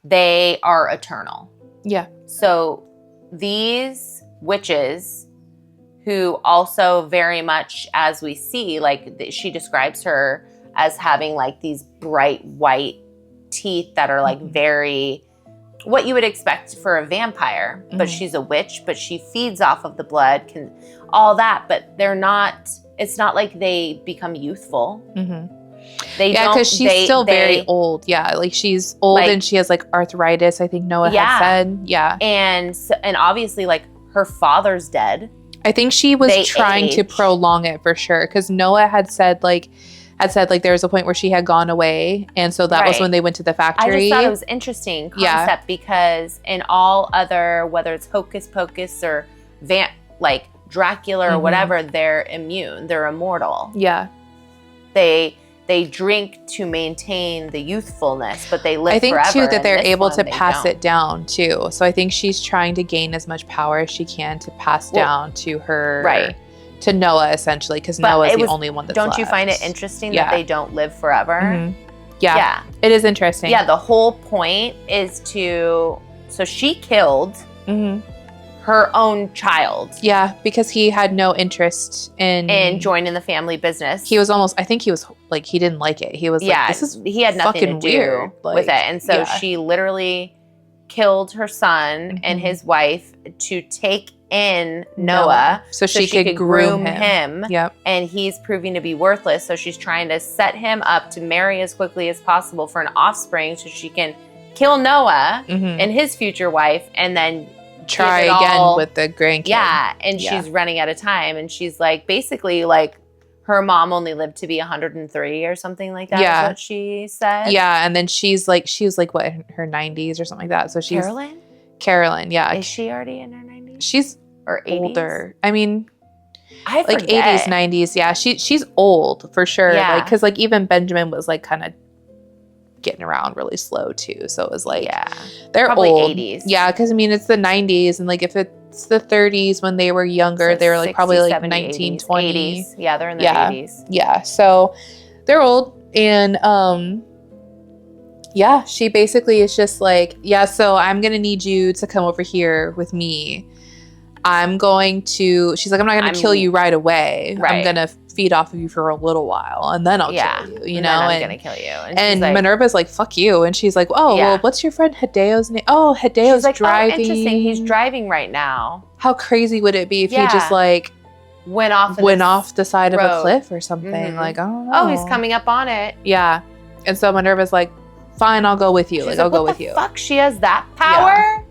they are eternal. Yeah. So these witches, who also very much, as we see, like she describes her as having like these bright white teeth that are like very what you would expect for a vampire, but she's a witch, but she feeds off of the blood, all that, but they're not, it's not like they become youthful. Because she's still very old. Yeah, like she's old, like, and she has like arthritis, I think Noah had said. Yeah. And obviously like her father's dead. I think she was trying to prolong it for sure, because Noah had said like there was a point where she had gone away, and so that was when they went to the factory. I just thought it was interesting concept because in all other, whether it's Hocus Pocus or like Dracula or whatever, they're immune, they're immortal. Yeah, they drink to maintain the youthfulness, but they live forever. I think too that they're able to pass it down too. So I think she's trying to gain as much power as she can to pass down to her, to Noah essentially, because Noah's the only one that's left. You find it interesting that they don't live forever? Yeah, it is interesting. Yeah, the whole point is so she killed her own child. Yeah, because he had no interest in joining the family business. He was almost, I think he was like, he didn't like it. He was like, this is he had nothing to do weird with it. And so she literally killed her son and his wife to take in Noah so she could groom him. Yep. And he's proving to be worthless. So she's trying to set him up to marry as quickly as possible for an offspring so she can kill Noah and his future wife, and then try again with the grandkid. Yeah, and she's running out of time, and she's like, basically, like, her mom only lived to be 103 or something like that. Is what she said. Yeah, and then she was like, what, in her 90s or something like that. So she's Carolyn. Yeah, is she already in her 90s? She's or 80s? Older. I mean, I like forget. 80s, 90s. Yeah, she's old for sure. Yeah, like, because like even Benjamin was like kind of getting around really slow too, so it was like they're probably old. 80s. Yeah, because I mean it's the 90s, and like if it's the 30s when they were younger, so they were like 60, probably like 70, 19, 80s, 20. 80s. Yeah, they're in their 80s. Yeah, so they're old, and she basically is just like, so I'm gonna need you to come over here with me. She's like, I'm not going to kill you right away. I'm going to feed off of you for a little while, and then I'll kill you, you know? I'm going to kill you. And like, Minerva's like, fuck you. And she's like, well, what's your friend Hideo's name? Oh, Hideo's like, driving. Oh, interesting. He's driving right now. How crazy would it be if he just like went off the side of a cliff or something? Like, I don't know. Oh, he's coming up on it. Yeah. And so Minerva's like, fine, I'll go with you. Like, I'll go with you. Fuck, she has that power?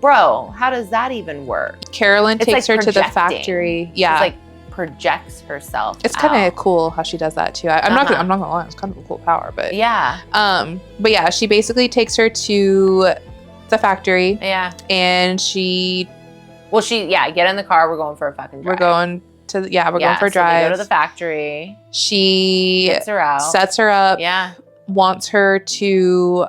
Bro, how does that even work? Carolyn takes her to the factory. Yeah. It's like projects herself. It's kind of cool how she does that too. I'm not gonna lie, it's kind of a cool power, but but yeah, she basically takes her to the factory. Yeah. And get in the car, we're going for a fucking drive. We're going for a drive. They go to the factory. She gets her out. Sets her up. Yeah. Wants to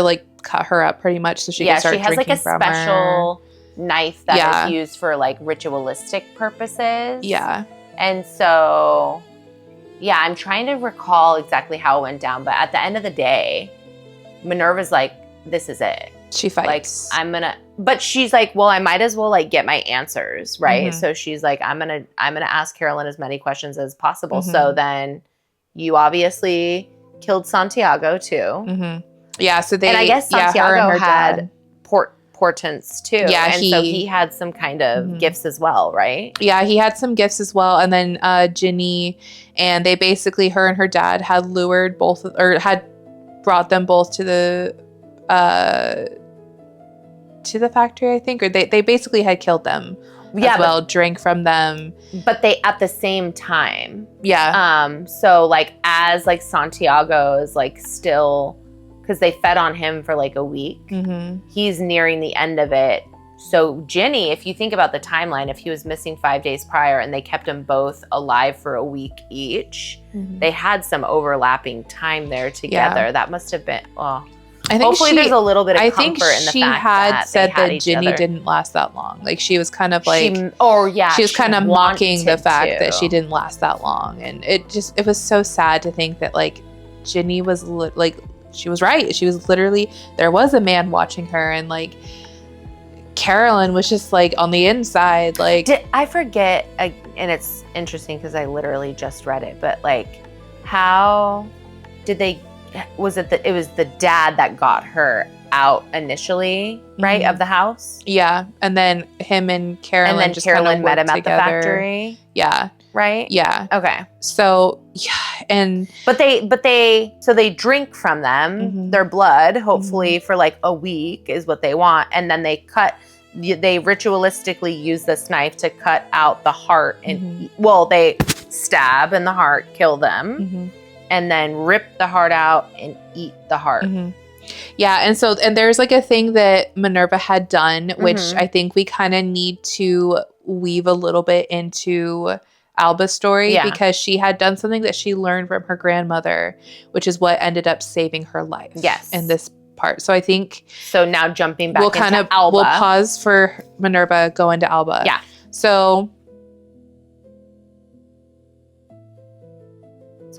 like cut her up pretty much so she can start drinking from her. She has like a special knife that is used for like ritualistic purposes. Yeah. And so, I'm trying to recall exactly how it went down, but at the end of the day, Minerva's like, this is it. She fights. Like, but she's like, well, I might as well like get my answers, right? So she's like, I'm gonna ask Carolyn as many questions as possible. So then you obviously killed Santiago too. Yeah, so and I guess Santiago had portents too. Yeah, and so he had some kind of gifts as well, right? Yeah, he had some gifts as well. And then Ginny, and they basically, her and her dad had had brought them both to the factory, I think, or they basically had killed them. As well, drank from them, but they at the same time. Yeah. So like as like Santiago is like still, because they fed on him for like a week. He's nearing the end of it. So Ginny, if you think about the timeline, if he was missing 5 days prior and they kept them both alive for a week each, they had some overlapping time there together. That must have been I think hopefully there's a little bit of comfort in the fact that she had said that Ginny didn't last that long. Like she was kind of like, she was kind of mocking the fact that she didn't last that long, and it was so sad to think that like Ginny was like she was right. She was literally, there was a man watching her, and like Carolyn was just like on the inside. Like, I forget, and it's interesting because I literally just read it, but like, how did they? Was it it was the dad that got her out initially, right, of the house? Yeah, and then him and Carolyn, and then just Carolyn met him together. at the factory. Yeah, right. Yeah. Okay. So yeah, and but they drink from them their blood, hopefully for like a week is what they want, and then they ritualistically use this knife to cut out the heart and they stab in the heart, kill them, and then rip the heart out and eat the heart. Yeah, and there's like a thing that Minerva had done, which I think we kind of need to weave a little bit into Alba's story, because she had done something that she learned from her grandmother, which is what ended up saving her life. Yes. In this part. So I think... So now jumping back into Alba. We'll pause for Minerva, go into Alba. Yeah. So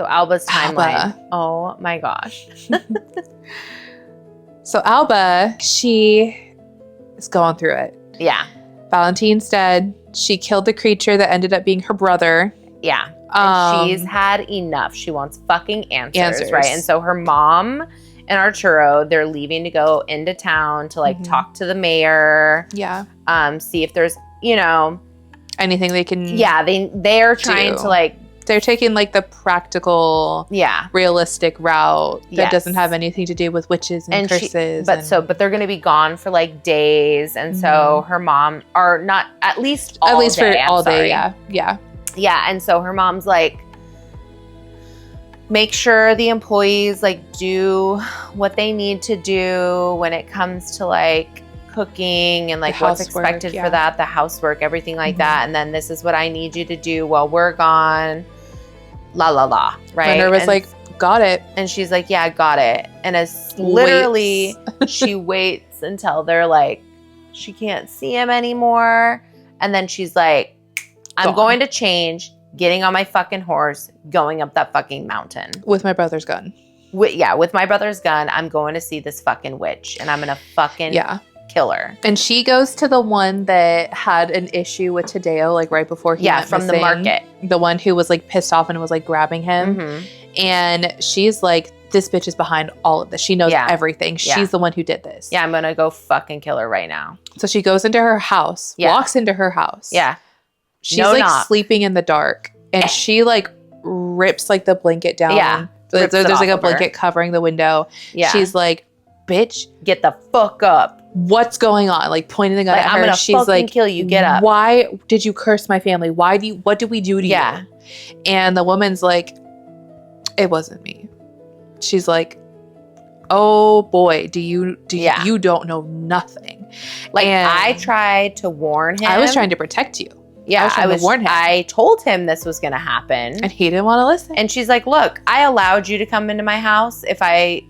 Alba's timeline. Alba. Oh my gosh. So Alba, she is going through it. Yeah. Valentine's dead. She killed the creature that ended up being her brother. Yeah. And she's had enough. She wants fucking answers, right? And so her mom and Arturo, they're leaving to go into town to like talk to the mayor. Yeah. See if there's, anything they can they're trying to like, they're taking like the practical, realistic route that doesn't have anything to do with witches and curses. But they're going to be gone for like days, and so her mom, or not, at least all day. Yeah. And so her mom's like, make sure the employees like do what they need to do when it comes to like cooking and like what's expected for that, the housework, everything like that. And then this is what I need you to do while we're gone. La la la, right? Minerva's like, got it. And she's like, yeah, got it. And as literally she waits until they're like, she can't see him anymore. And then she's like, I'm going to change, getting on my fucking horse, going up that fucking mountain. With my brother's gun. With my brother's gun, I'm going to see this fucking witch. And I'm going to fucking kill her. And she goes to the one that had an issue with Tadeo, like right before he went from missing. the market. The one who was like pissed off and was like grabbing him. And she's like, this bitch is behind all of this. She knows everything. She's the one who did this. Yeah, I'm going to go fucking kill her right now. So she goes into her house, walks into her house. Yeah. She's sleeping in the dark. And she like rips like the blanket down. Yeah. There's like a blanket covering the window. Yeah. She's like, bitch, get the fuck up. What's going on? Like pointing the gun at her. I'm gonna She's like, kill you. Get up. Why did you curse my family? What did we do to you? And the woman's like, it wasn't me. She's like, oh boy, you don't know nothing. Like, and I tried to warn him. I was trying to protect you. Yeah, I was warn him. I told him this was going to happen. And he didn't want to listen. And she's like, look, I allowed you to come into my house. If I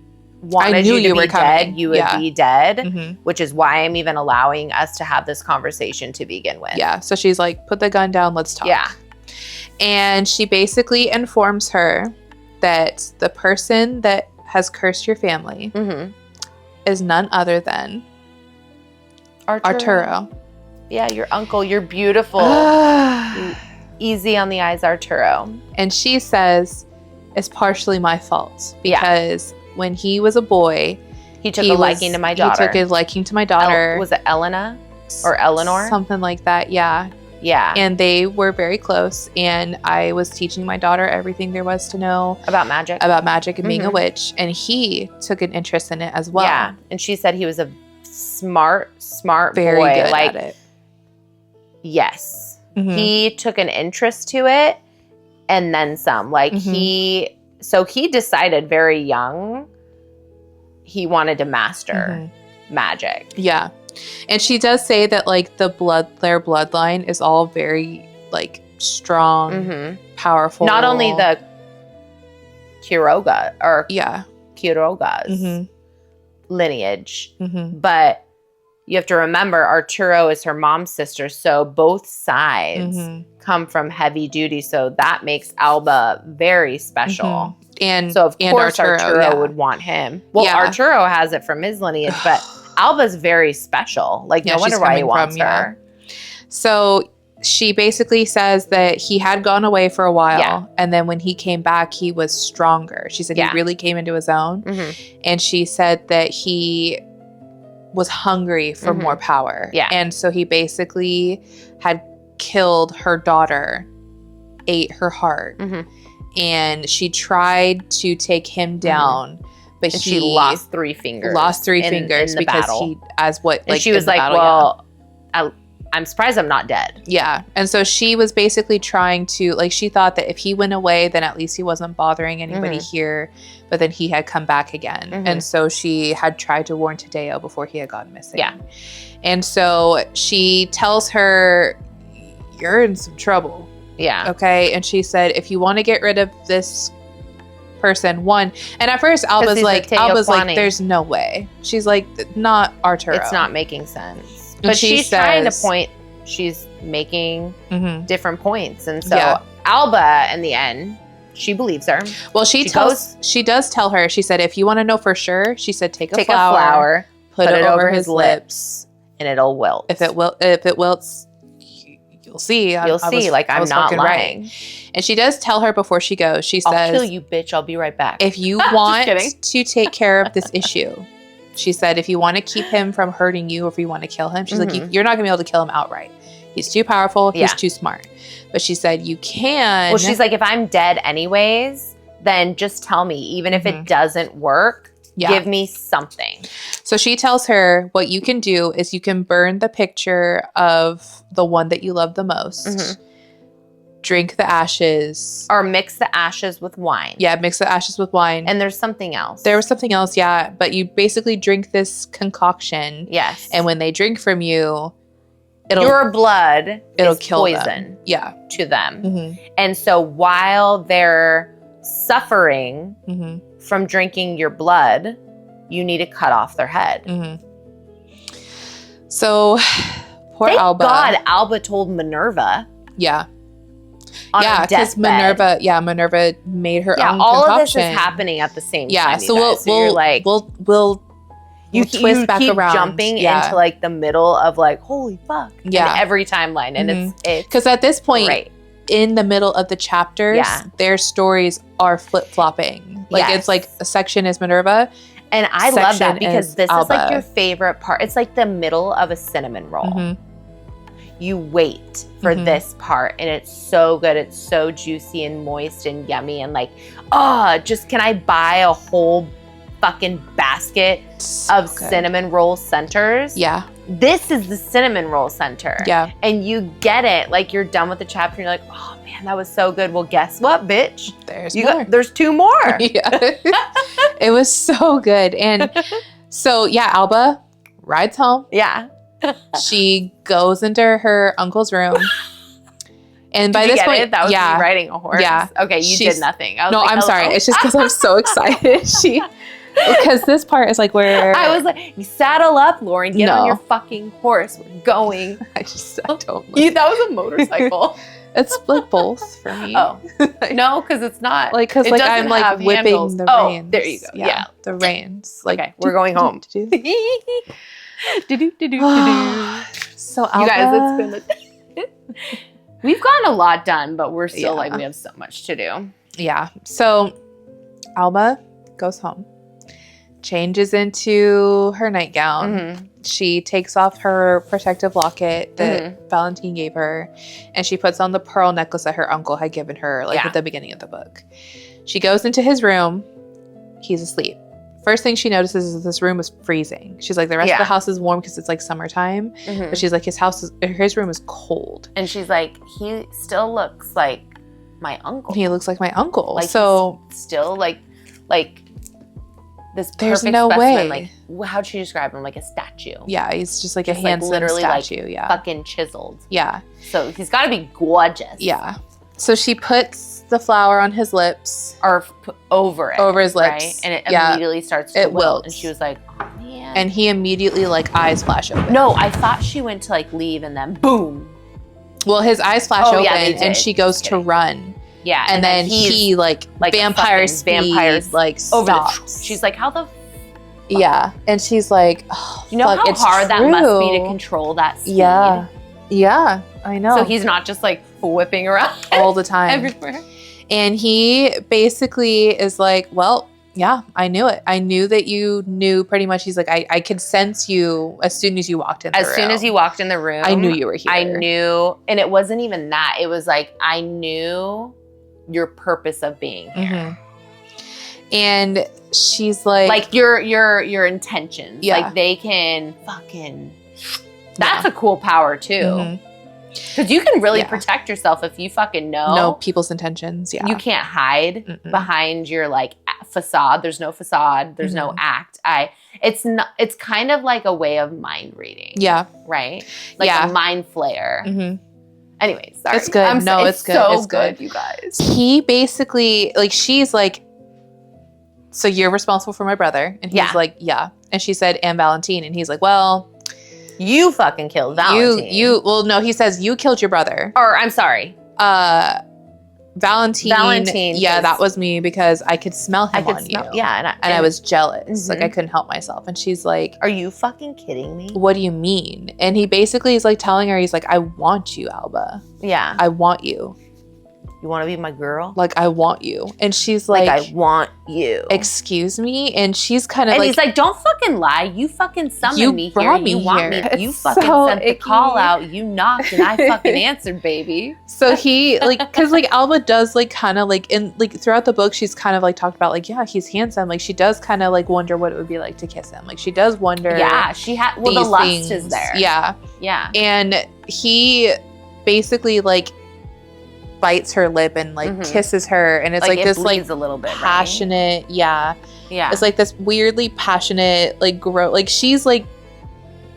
wanted you to be dead, you would be dead, which is why I'm even allowing us to have this conversation to begin with. Yeah, so she's like, put the gun down, let's talk. Yeah. And she basically informs her that the person that has cursed your family is none other than Arturo. Yeah, your uncle, your beautiful, easy on the eyes Arturo. And she says it's partially my fault because when he was a boy, he took a liking to my daughter. He took a liking to my daughter. Was it Elena or Eleanor? Something like that, yeah. Yeah. And they were very close. And I was teaching my daughter everything there was to know about magic and being a witch. And he took an interest in it as well. Yeah. And she said he was a smart very boy. Good at it. Yes. He took an interest to it and then some. Like he decided very young he wanted to master magic. Yeah. And she does say that like their bloodline is all very like strong, powerful. Not only the Quiroga's lineage, but you have to remember Arturo is her mom's sister, so both sides come from heavy duty, so that makes Alba very special. And so of course Arturo would yeah. want him. Well, Arturo has it from his lineage, but Alba's very special. Like, no wonder why he wants her. So she basically says that he had gone away for a while, and then when he came back, he was stronger. She said he really came into his own, and she said that he was hungry for more power. Yeah. And so he basically had killed her daughter, ate her heart, and she tried to take him down, but she lost 3 fingers. In because battle. He, as what, like, and she was like, battle, well, I'm surprised I'm not dead. Yeah. And so she was basically trying to, like, she thought that if he went away, then at least he wasn't bothering anybody here. But then he had come back again. And so she had tried to warn Tadeo before he had gone missing. Yeah. And so she tells her, you're in some trouble. Yeah. Okay. And she said, if you want to get rid of this person, one. And at first, Alba's like, there's no way. She's like, not Arturo. It's not making sense. But she's trying to point, she's making different points. And so Alba, in the end, she believes her. Well, she does tell her, she said, if you want to know for sure, she said, take a flower, put it over his lips, and it'll wilt. If it wilts, you'll see. You'll see. Like, I'm not lying. Right. And she does tell her before she goes, she says, I'll kill you, bitch. I'll be right back. If you want to take care of this issue, she said, if you want to keep him from hurting you, or if you want to kill him, she's like, you're not going to be able to kill him outright. He's too powerful. He's too smart. But she said, you can. Well, she's like, if I'm dead anyways, then just tell me. Even if it doesn't work, give me something. So she tells her, what you can do is you can burn the picture of the one that you love the most. Drink the ashes. Or mix the ashes with wine. Yeah, mix the ashes with wine. And there's something else. There was something else, yeah. But you basically drink this concoction. Yes. And when they drink from you, your blood is kill poison them. Yeah. To them. And so while they're suffering from drinking your blood, you need to cut off their head. So poor Alba. Thank God Alba told Minerva. Yeah. Because Minerva made her own all concoction. of this is happening at the same time. Yeah, so we'll twist back keep around. Jumping into like the middle of like, holy fuck. Yeah. In every timeline. And it's because at this point, in the middle of the chapters, their stories are flip-flopping. Like it's like a section is Minerva. And I love that because this is like your favorite part. It's like the middle of a cinnamon roll. You wait for this part, and it's so good. It's so juicy and moist and yummy, and like, just can I buy a whole fucking basket of cinnamon roll centers? Yeah. This is the cinnamon roll center. Yeah. And you get it. Like, you're done with the chapter, and you're like, oh man, that was so good. Well, guess what, bitch? There's more. There's 2 more. Yeah. It was so good. And so, yeah, Alba rides home. Yeah. She goes into her uncle's room. And by this point, that was me riding a horse. Yeah. Okay, you did nothing. I'm sorry. It's just because I'm so excited. Because this part is like where I was like, you saddle up, Lauren. Get on your fucking horse. We're going. I don't. That was a motorcycle. It's like both for me. Oh no, because it's not. Like because I'm like whipping handles. the reins. There you go. Yeah, the reins. Like, okay, we're going home. So Alba, you guys, we've gotten a lot done, but we're still like we have so much to do. Yeah. So Alba goes home, changes into her nightgown. She takes off her protective locket that Valentine gave her, and she puts on the pearl necklace that her uncle had given her at the beginning of the book. She goes into his room. He's asleep. First thing she notices is this room is freezing. She's like, the rest of the house is warm because it's like summertime. But she's like, his room is cold. And she's like, he still looks like my uncle. He looks like my uncle. Like, so still like this there's perfect no specimen. way. Like, how'd she describe him? Like a statue. Yeah, he's just like a handsome statue. Fucking chiseled. Yeah. So he's got to be gorgeous. Yeah. So she puts the flower on his lips. Or over it. Over his lips. Right? And it immediately starts to wilt. wilts. And she was like, oh man. And he immediately, like, eyes flash open. No, I thought she went to, like, leave and then boom. Well, his eyes flash open and she goes to run. Yeah. And then he, like vampire speed, like, stops. She's like, how the... Yeah. And she's like, oh, you know fuck, how it's hard true. that must be to control that speed? Yeah. Yeah, I know. So he's not just, like, whipping around all the time. Everywhere. And he basically is like, well, yeah, I knew it. I knew that you knew pretty much. He's like, I could sense you as soon as you walked in the room. As soon as you walked in the room. I knew you were here. I knew. And it wasn't even that. It was like, I knew your purpose of being here. Mm-hmm. And she's like... Like, your intentions. Yeah. Like, they can fucking... That's a cool power, too. Mm-hmm. Because you can really protect yourself if you fucking know people's intentions. Yeah, you can't hide behind your like facade. There's no facade. There's no act. It's not. It's kind of like a way of mind reading. Yeah, right. Like a mind flayer. Mm-hmm. Anyways, sorry. It's good. It's good. So it's good, you guys. He basically like she's like, so you're responsible for my brother, and he's like, yeah, and she said, and Valentine, and he's like, well. You fucking killed Valentine. Well, no, he says you killed your brother. Or, I'm sorry. Valentine. Yeah, that was me because I could smell him on you. Yeah. And I was jealous. Like, I couldn't help myself. And she's like... Are you fucking kidding me? What do you mean? And he basically is like telling her, he's like, I want you, Alba. Yeah. I want you. You want to be my girl? Like, I want you. And she's like... I want you. Excuse me? And she's kind of and like... he's like, don't fucking lie. You fucking summoned me here. You want me. You fucking so sent the call out. You knocked and I fucking answered, baby. So he, like... Because, like, Alba does, like, kind of, like... In, like, throughout the book, she's kind of, like, talked about, like, yeah, he's handsome. Like, she does kind of, like, wonder what it would be like to kiss him. Like, she does wonder... Yeah, she had... Well, the lust things. Is there. Yeah. Yeah. And he basically, like... bites her lip and like kisses her, and it's like it this bleeds like a little bit passionate, right? Yeah. It's like this weirdly passionate, like like she's like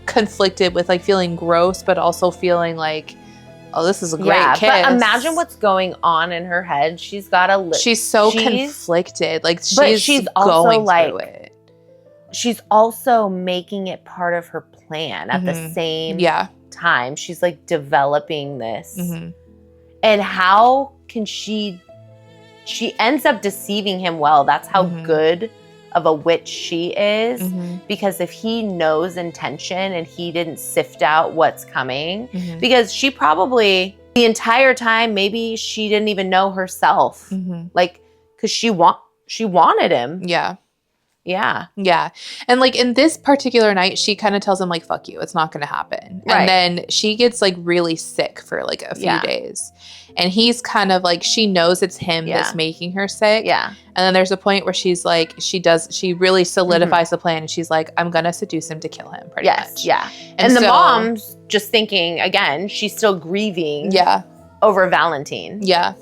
conflicted with like feeling gross, but also feeling like, oh, this is a great kiss. But imagine what's going on in her head. She's got a she's so conflicted, like she's also going like through it. She's also making it part of her plan at the same time. She's like developing this. And how can she ends up deceiving him well. That's how good of a witch she is. Because if he knows intention and he didn't sift out what's coming, because she probably the entire time, maybe she didn't even know herself. Like, because she wanted him. Yeah. And like in this particular night, she kind of tells him like, fuck you, it's not going to happen. Right. And then she gets like really sick for like a few days. And he's kind of like, she knows it's him that's making her sick. Yeah. And then there's a point where she's like, she really solidifies the plan. And she's like, I'm going to seduce him to kill him pretty much. Yeah. And the mom's just thinking, again, she's still grieving over Valentine. Yeah.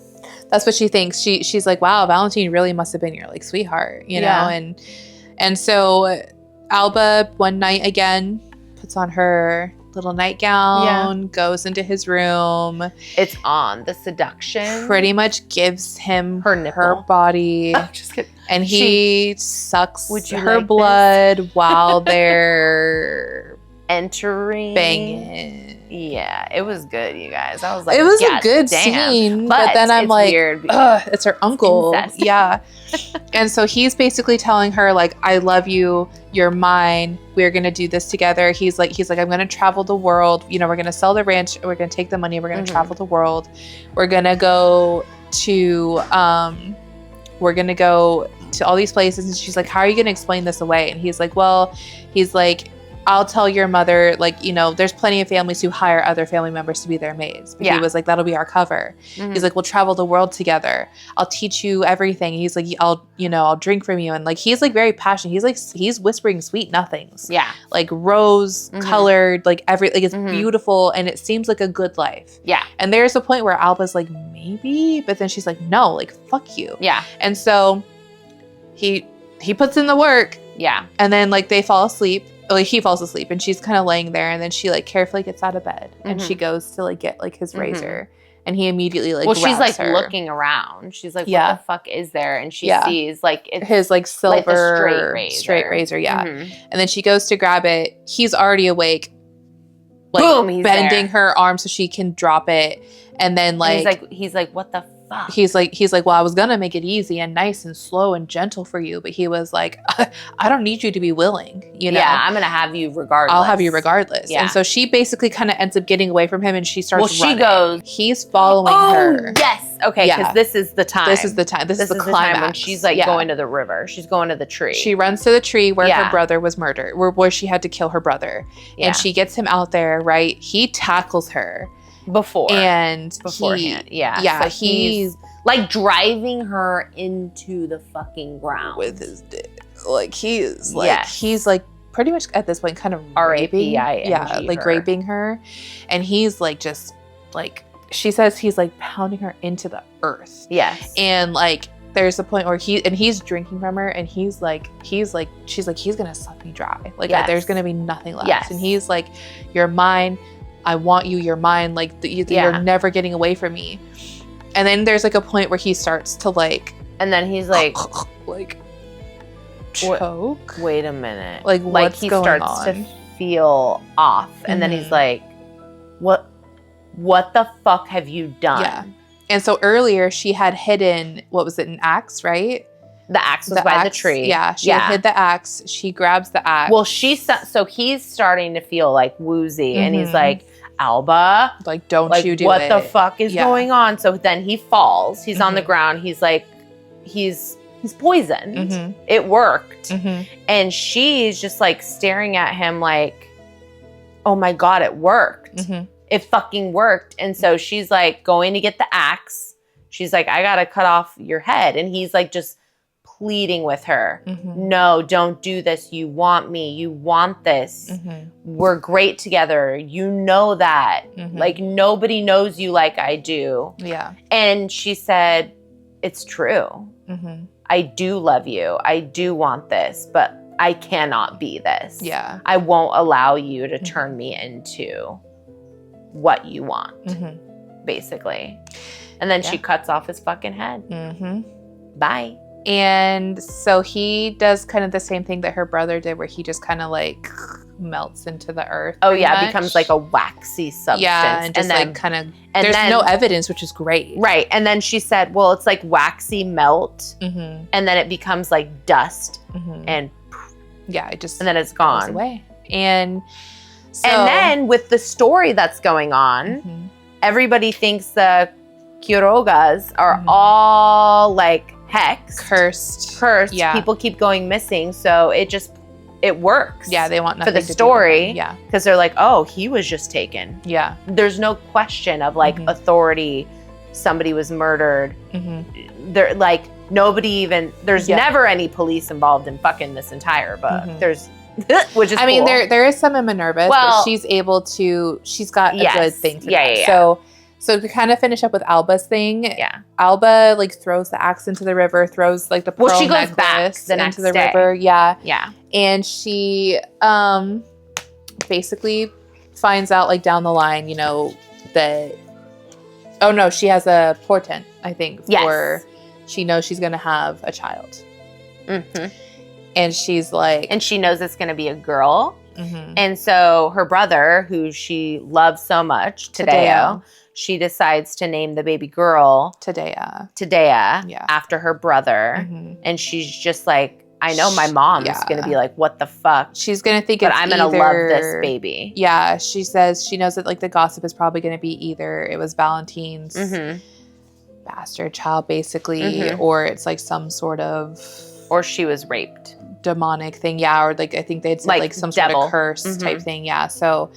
That's what she thinks. She's like, wow, Valentine really must have been your like sweetheart, you know? And so Alba one night again puts on her little nightgown, goes into his room. It's on. The seduction. Pretty much gives him her body. Oh, just kidding. And he sucks her blood while they're entering. Banging. Yeah, it was good, you guys. I was like, it was a good scene, but then I'm like, it's her uncle. Incest. Yeah. And so he's basically telling her like, I love you, you're mine, we're gonna do this together. He's like, I'm gonna travel the world, you know, we're gonna sell the ranch, we're gonna take the money, we're gonna travel the world, we're gonna go to all these places. And she's like, how are you gonna explain this away? And he's like, I'll tell your mother, like, you know, there's plenty of families who hire other family members to be their maids. But he was like, that'll be our cover. He's like, we'll travel the world together. I'll teach you everything. He's like, I'll drink from you. And like, he's like very passionate. He's whispering sweet nothings. Yeah. Like rose colored, like it's beautiful. And it seems like a good life. Yeah. And there's a point where Alba's like, maybe, but then she's like, no, like, fuck you. Yeah. And so he puts in the work. Yeah. And then like they fall asleep. Like he falls asleep and she's kind of laying there, and then she like carefully gets out of bed and she goes to like get like his razor, And he immediately like she's like her. looking around. She's like, what the fuck is there? And she sees like it's his like silver like the straight razor. And then she goes to grab it. He's already awake. Like, boom, he's bending there. her arm so she can drop it. And then like he's like, what the fuck? He's like, well, I was gonna make it easy and nice and slow and gentle for you, but he was like, I don't need you to be willing, you know? Yeah, I'm gonna have you regardless. I'll have you regardless. Yeah. And so she basically kind of ends up getting away from him, and she starts running. She goes. He's following her. Yes. Okay. Because this is the time. This is the time. This is the climax. Time when she's like going to the river. She's going to the tree. She runs to the tree where her brother was murdered, where she had to kill her brother, and she gets him out there. Right. He tackles her beforehand. So he's like driving her into the fucking ground with his dick. Like he's like pretty much at this point kind of raping. Raping her, and he's like just like she says he's like pounding her into the earth. Yes, and like there's a point where he's drinking from her, and she's like he's gonna suck me dry. Like there's gonna be nothing left. Yes. And he's like, you're mine. I want you. You're mine. Like you're never getting away from me. And then there's like a point where he starts to like, and then he's like, like choke. Wait a minute. Like what's he going starts on? To feel off, and then he's like, what the fuck have you done? Yeah. And so earlier she had hidden, what was it, an axe, right? The axe was by the tree. Yeah, she had hid the axe. She grabs the axe. Well, so he's starting to feel like woozy, and he's like, Alba, like, don't you do what it. What the fuck is going on? So then he falls. He's on the ground. He's like, he's poisoned. It worked. And she's just like staring at him like, oh my God, it worked. It fucking worked. And so she's like going to get the axe. She's like, I gotta cut off your head. And he's like just pleading with her. No, don't do this. You want me. You want this. We're great together. You know that. Like nobody knows you like I do. Yeah. And she said, it's true. I do love you. I do want this, but I cannot be this. Yeah. I won't allow you to turn me into what you want, basically. And then she cuts off his fucking head. Bye. And so he does kind of the same thing that her brother did, where he just kind of like melts into the earth. Oh yeah, it becomes like a waxy substance. Yeah, and just like kind of, there's no evidence, which is great. Right, and then she said, well, it's like waxy melt, and then it becomes like dust, and it just, and then it's gone away. And so, and then with the story that's going on, everybody thinks the Quirogas are all like hexed, cursed. Yeah, people keep going missing, so it works. Yeah, they want nothing for the story. Yeah, because they're like, oh, he was just taken. Yeah, there's no question of like authority. Somebody was murdered. They're like nobody even. There's never any police involved in fucking this entire book. There's. Which is mean, cool. there is some in Minerva, but she's able to. She's got a good thing for that. So to kind of finish up with Alba's thing, Alba like throws the axe into the river, throws like the pearl she goes necklace back the next into the day. river. Yeah, and she basically finds out like down the line, you know, that she has a portent. I think for she knows she's gonna have a child. And she's like, and she knows it's gonna be a girl. And so her brother, who she loves so much, Tadeo, she decides to name the baby girl Tadea, after her brother. And she's just like, I know my mom's going to be like, what the fuck? She's going to think but I'm going to love this baby. Yeah, she says she knows that like the gossip is probably going to be either it was Valentine's bastard child, basically, or it's like some sort of... Or she was raped. Demonic thing, or like I think they'd say like some devil. Sort of curse type thing, so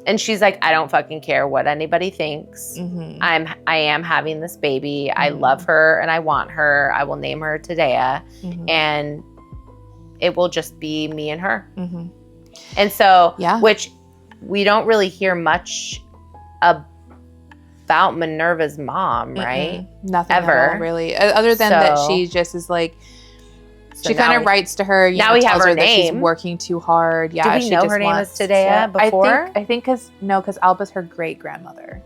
and she's like, I don't fucking care what anybody thinks. I am having this baby. I love her and I want her. I will name her Tadea, and it will just be me and her. And so which we don't really hear much about Minerva's mom, right? Nothing ever at all, really, other than that she just is like, she kind of writes to her. Now we have her name. She's working too hard. Yeah, do we know her name is Tadea before? I think because Alba's her great grandmother.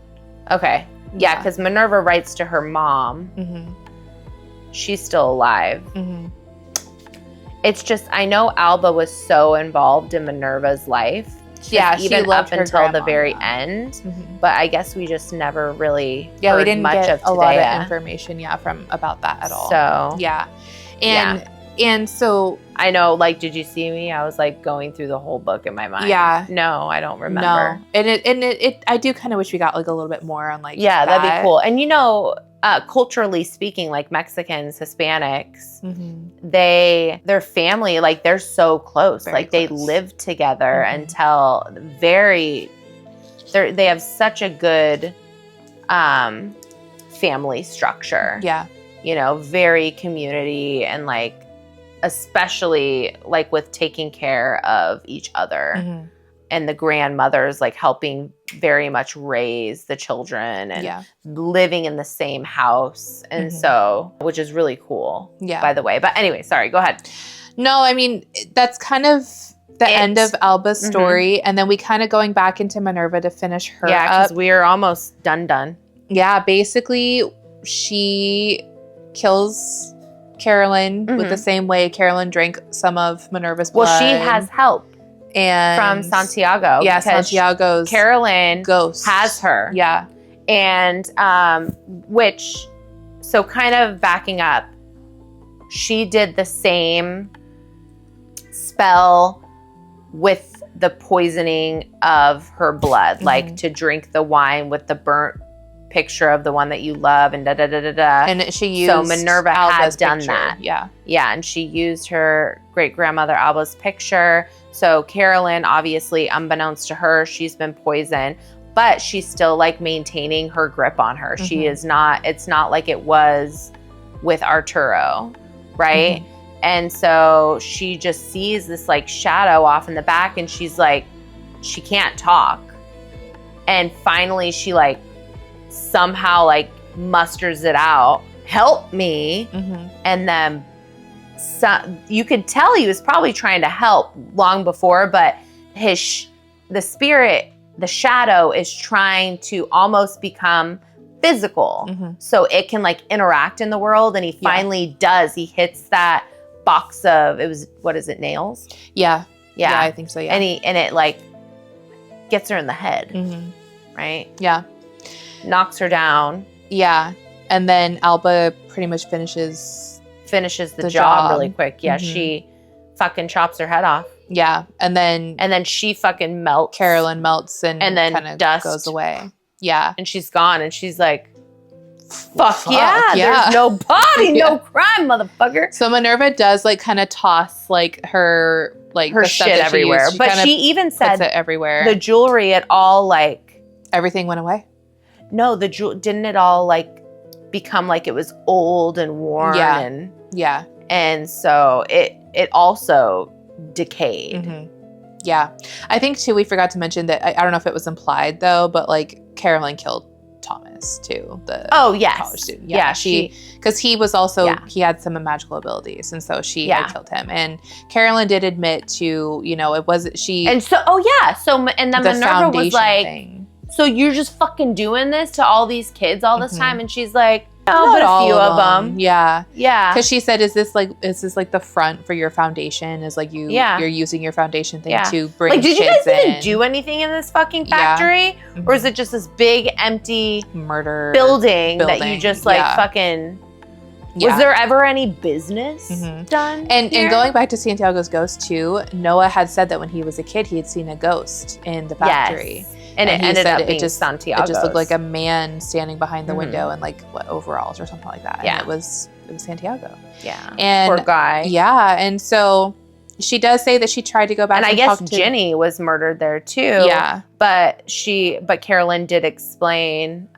Okay. Yeah, because Minerva writes to her mom. Mm-hmm. She's still alive. Mm-hmm. It's just, I know Alba was so involved in Minerva's life. Yeah, even she loved up until the very end. Mm-hmm. But I guess we just never really we didn't much get of a lot Tadea. of information from about that at all. So yeah, and so I know, like, did you see me? I was like going through the whole book in my mind. Yeah. No, I don't remember. No, and it I do kind of wish we got like a little bit more on like that'd be cool. And culturally speaking, like Mexicans, Hispanics, mm-hmm. their family, like they're so close. Very like close. They lived together mm-hmm. until they have such a good family structure. Yeah. Very community, and like especially like with taking care of each other. Mm-hmm. And the grandmothers like helping very much raise the children and living in the same house. And mm-hmm. so, which is really cool, by the way. But anyway, sorry, go ahead. No, I mean, that's kind of the end of Alba's story. Mm-hmm. And then we kind of going back into Minerva to finish her up. Yeah, because we are almost done. Yeah, basically she kills Carolyn mm-hmm. with the same way Carolyn drank some of Minerva's blood. Well, she has help. And from Santiago. Yeah, Santiago's Carolyn ghost has her. Yeah. And so kind of backing up, she did the same spell with the poisoning of her blood, mm-hmm. like to drink the wine with the burnt picture of the one that you love and da-da-da-da-da. And she used So Minerva Alba's had done picture. that. Yeah. Yeah, and she used her great-grandmother Alba's picture. So Carolyn, obviously, unbeknownst to her, she's been poisoned, but she's still like maintaining her grip on her. Mm-hmm. She is not, it's not like it was with Arturo, right? Mm-hmm. And so she just sees this like shadow off in the back, and she's like, she can't talk. And finally she like somehow like musters it out, help me. Mm-hmm. And then you could tell he was probably trying to help long before, but the spirit, the shadow is trying to almost become physical, mm-hmm. so it can like interact in the world. And he finally does. He hits that box of, what is it, nails? Yeah, I think so. Yeah, and it like gets her in the head, mm-hmm. right? Yeah, knocks her down. Yeah, and then Alba pretty much finishes the job really quick. Yeah, mm-hmm. She fucking chops her head off. Yeah, and then she fucking melts. Carolyn melts and then kind of dust goes away. Yeah, and she's gone, and she's like, fuck yeah, there's no body, no crime, motherfucker. So Minerva does like kind of toss like her shit everywhere, but she even said it everywhere. The jewelry, it all like everything went away. No, didn't it all like become like it was old and worn and so it also decayed. Mm-hmm. Yeah, I think too we forgot to mention that I don't know if it was implied though, but like Carolyn killed Thomas too, the college student. Yeah, because he was also he had some magical abilities, and so she had killed him. And Carolyn did admit to it wasn't she. And so and then Minerva was like, so you're just fucking doing this to all these kids all this mm-hmm. time? And she's like, no, but a few of them. Yeah. Yeah. Because she said, is this like the front for your foundation? Is like you're using your foundation thing to bring kids in. Did you guys even do anything in this fucking factory? Yeah. Mm-hmm. Or is it just this big empty murder building that you just like fucking... Yeah. Was there ever any business mm-hmm. done? And going back to Santiago's ghost too, Noah had said that when he was a kid, he had seen a ghost in the factory. Yes. And it ended up being Santiago's. It just looked like a man standing behind the mm-hmm. window in like overalls or something like that. Yeah. And it was Santiago. Yeah. And poor guy. Yeah. And so she does say that she tried to go back and I guess Ginny was murdered there too. Yeah. But Carolyn did explain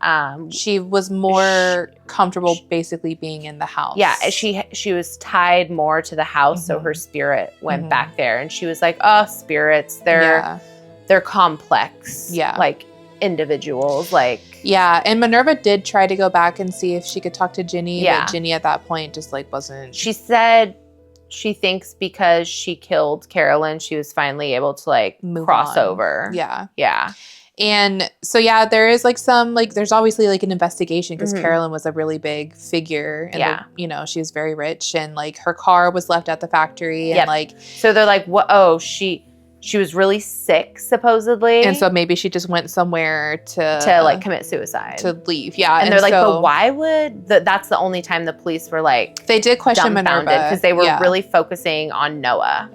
she was more comfortable basically being in the house. Yeah. She was tied more to the house, mm-hmm. so her spirit went mm-hmm. back there, and she was like, oh, spirits, they're complex, like individuals, like and Minerva did try to go back and see if she could talk to Ginny, but Ginny at that point just like wasn't. She said she thinks because she killed Carolyn, she was finally able to like cross over. Yeah. And so, yeah, there is like some, like, there's obviously like an investigation because Carolyn was a really big figure. And, you know, she was very rich and like her car was left at the factory. And like, so they're like, what? Oh, she was really sick, supposedly. And so maybe she just went somewhere to like commit suicide. To leave. Yeah. And they're like, but why would, that's the only time the police were like, they did question Minerva. Because they were really focusing on Noah.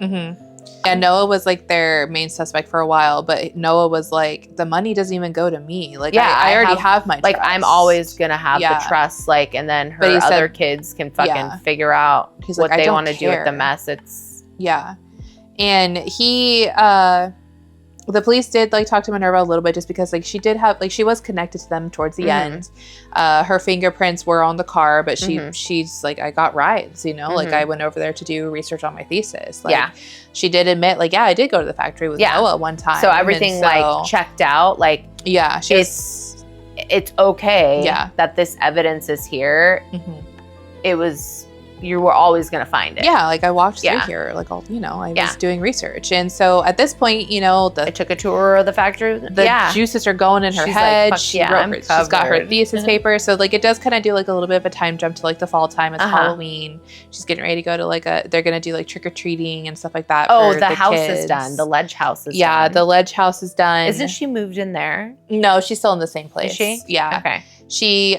Yeah, Noah was like their main suspect for a while, but Noah was like, the money doesn't even go to me. Like, I already have my trust. Like, I'm always going to have the trust. Like, and then her other kids can fucking figure out what they want to do with the mess. Yeah. And the police did like talk to Minerva a little bit just because like she did have, like, she was connected to them towards the end. Her fingerprints were on the car, but she's like, I got rides, you know, like I went over there to do research on my thesis. Like, she did admit like, I did go to the factory with Noah one time. So everything like checked out. Like, it's okay that this evidence is here. It was, you were always going to find it. Yeah, like I walked through here, like, all, you know, I was doing research. And so at this point, you know, I took a tour of the factory. The juices are going in her head. Like, she's got her thesis paper. So like it does kind of do like a little bit of a time jump to like the fall time. It's Halloween. She's getting ready to go to like they're going to do like trick-or-treating and stuff like that. Oh, the house is done. The ledge house is done. Yeah, the ledge house is done. Isn't she moved in there? No, she's still in the same place. Is she? Yeah. Okay.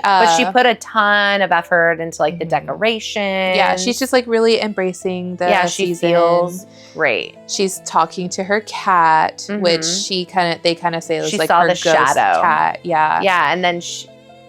But she put a ton of effort into like the decoration. Yeah, she's just like really embracing the she season. Feels great. She's talking to her cat, which they kind of say was like saw her the ghost shadow cat. Yeah. Yeah, and then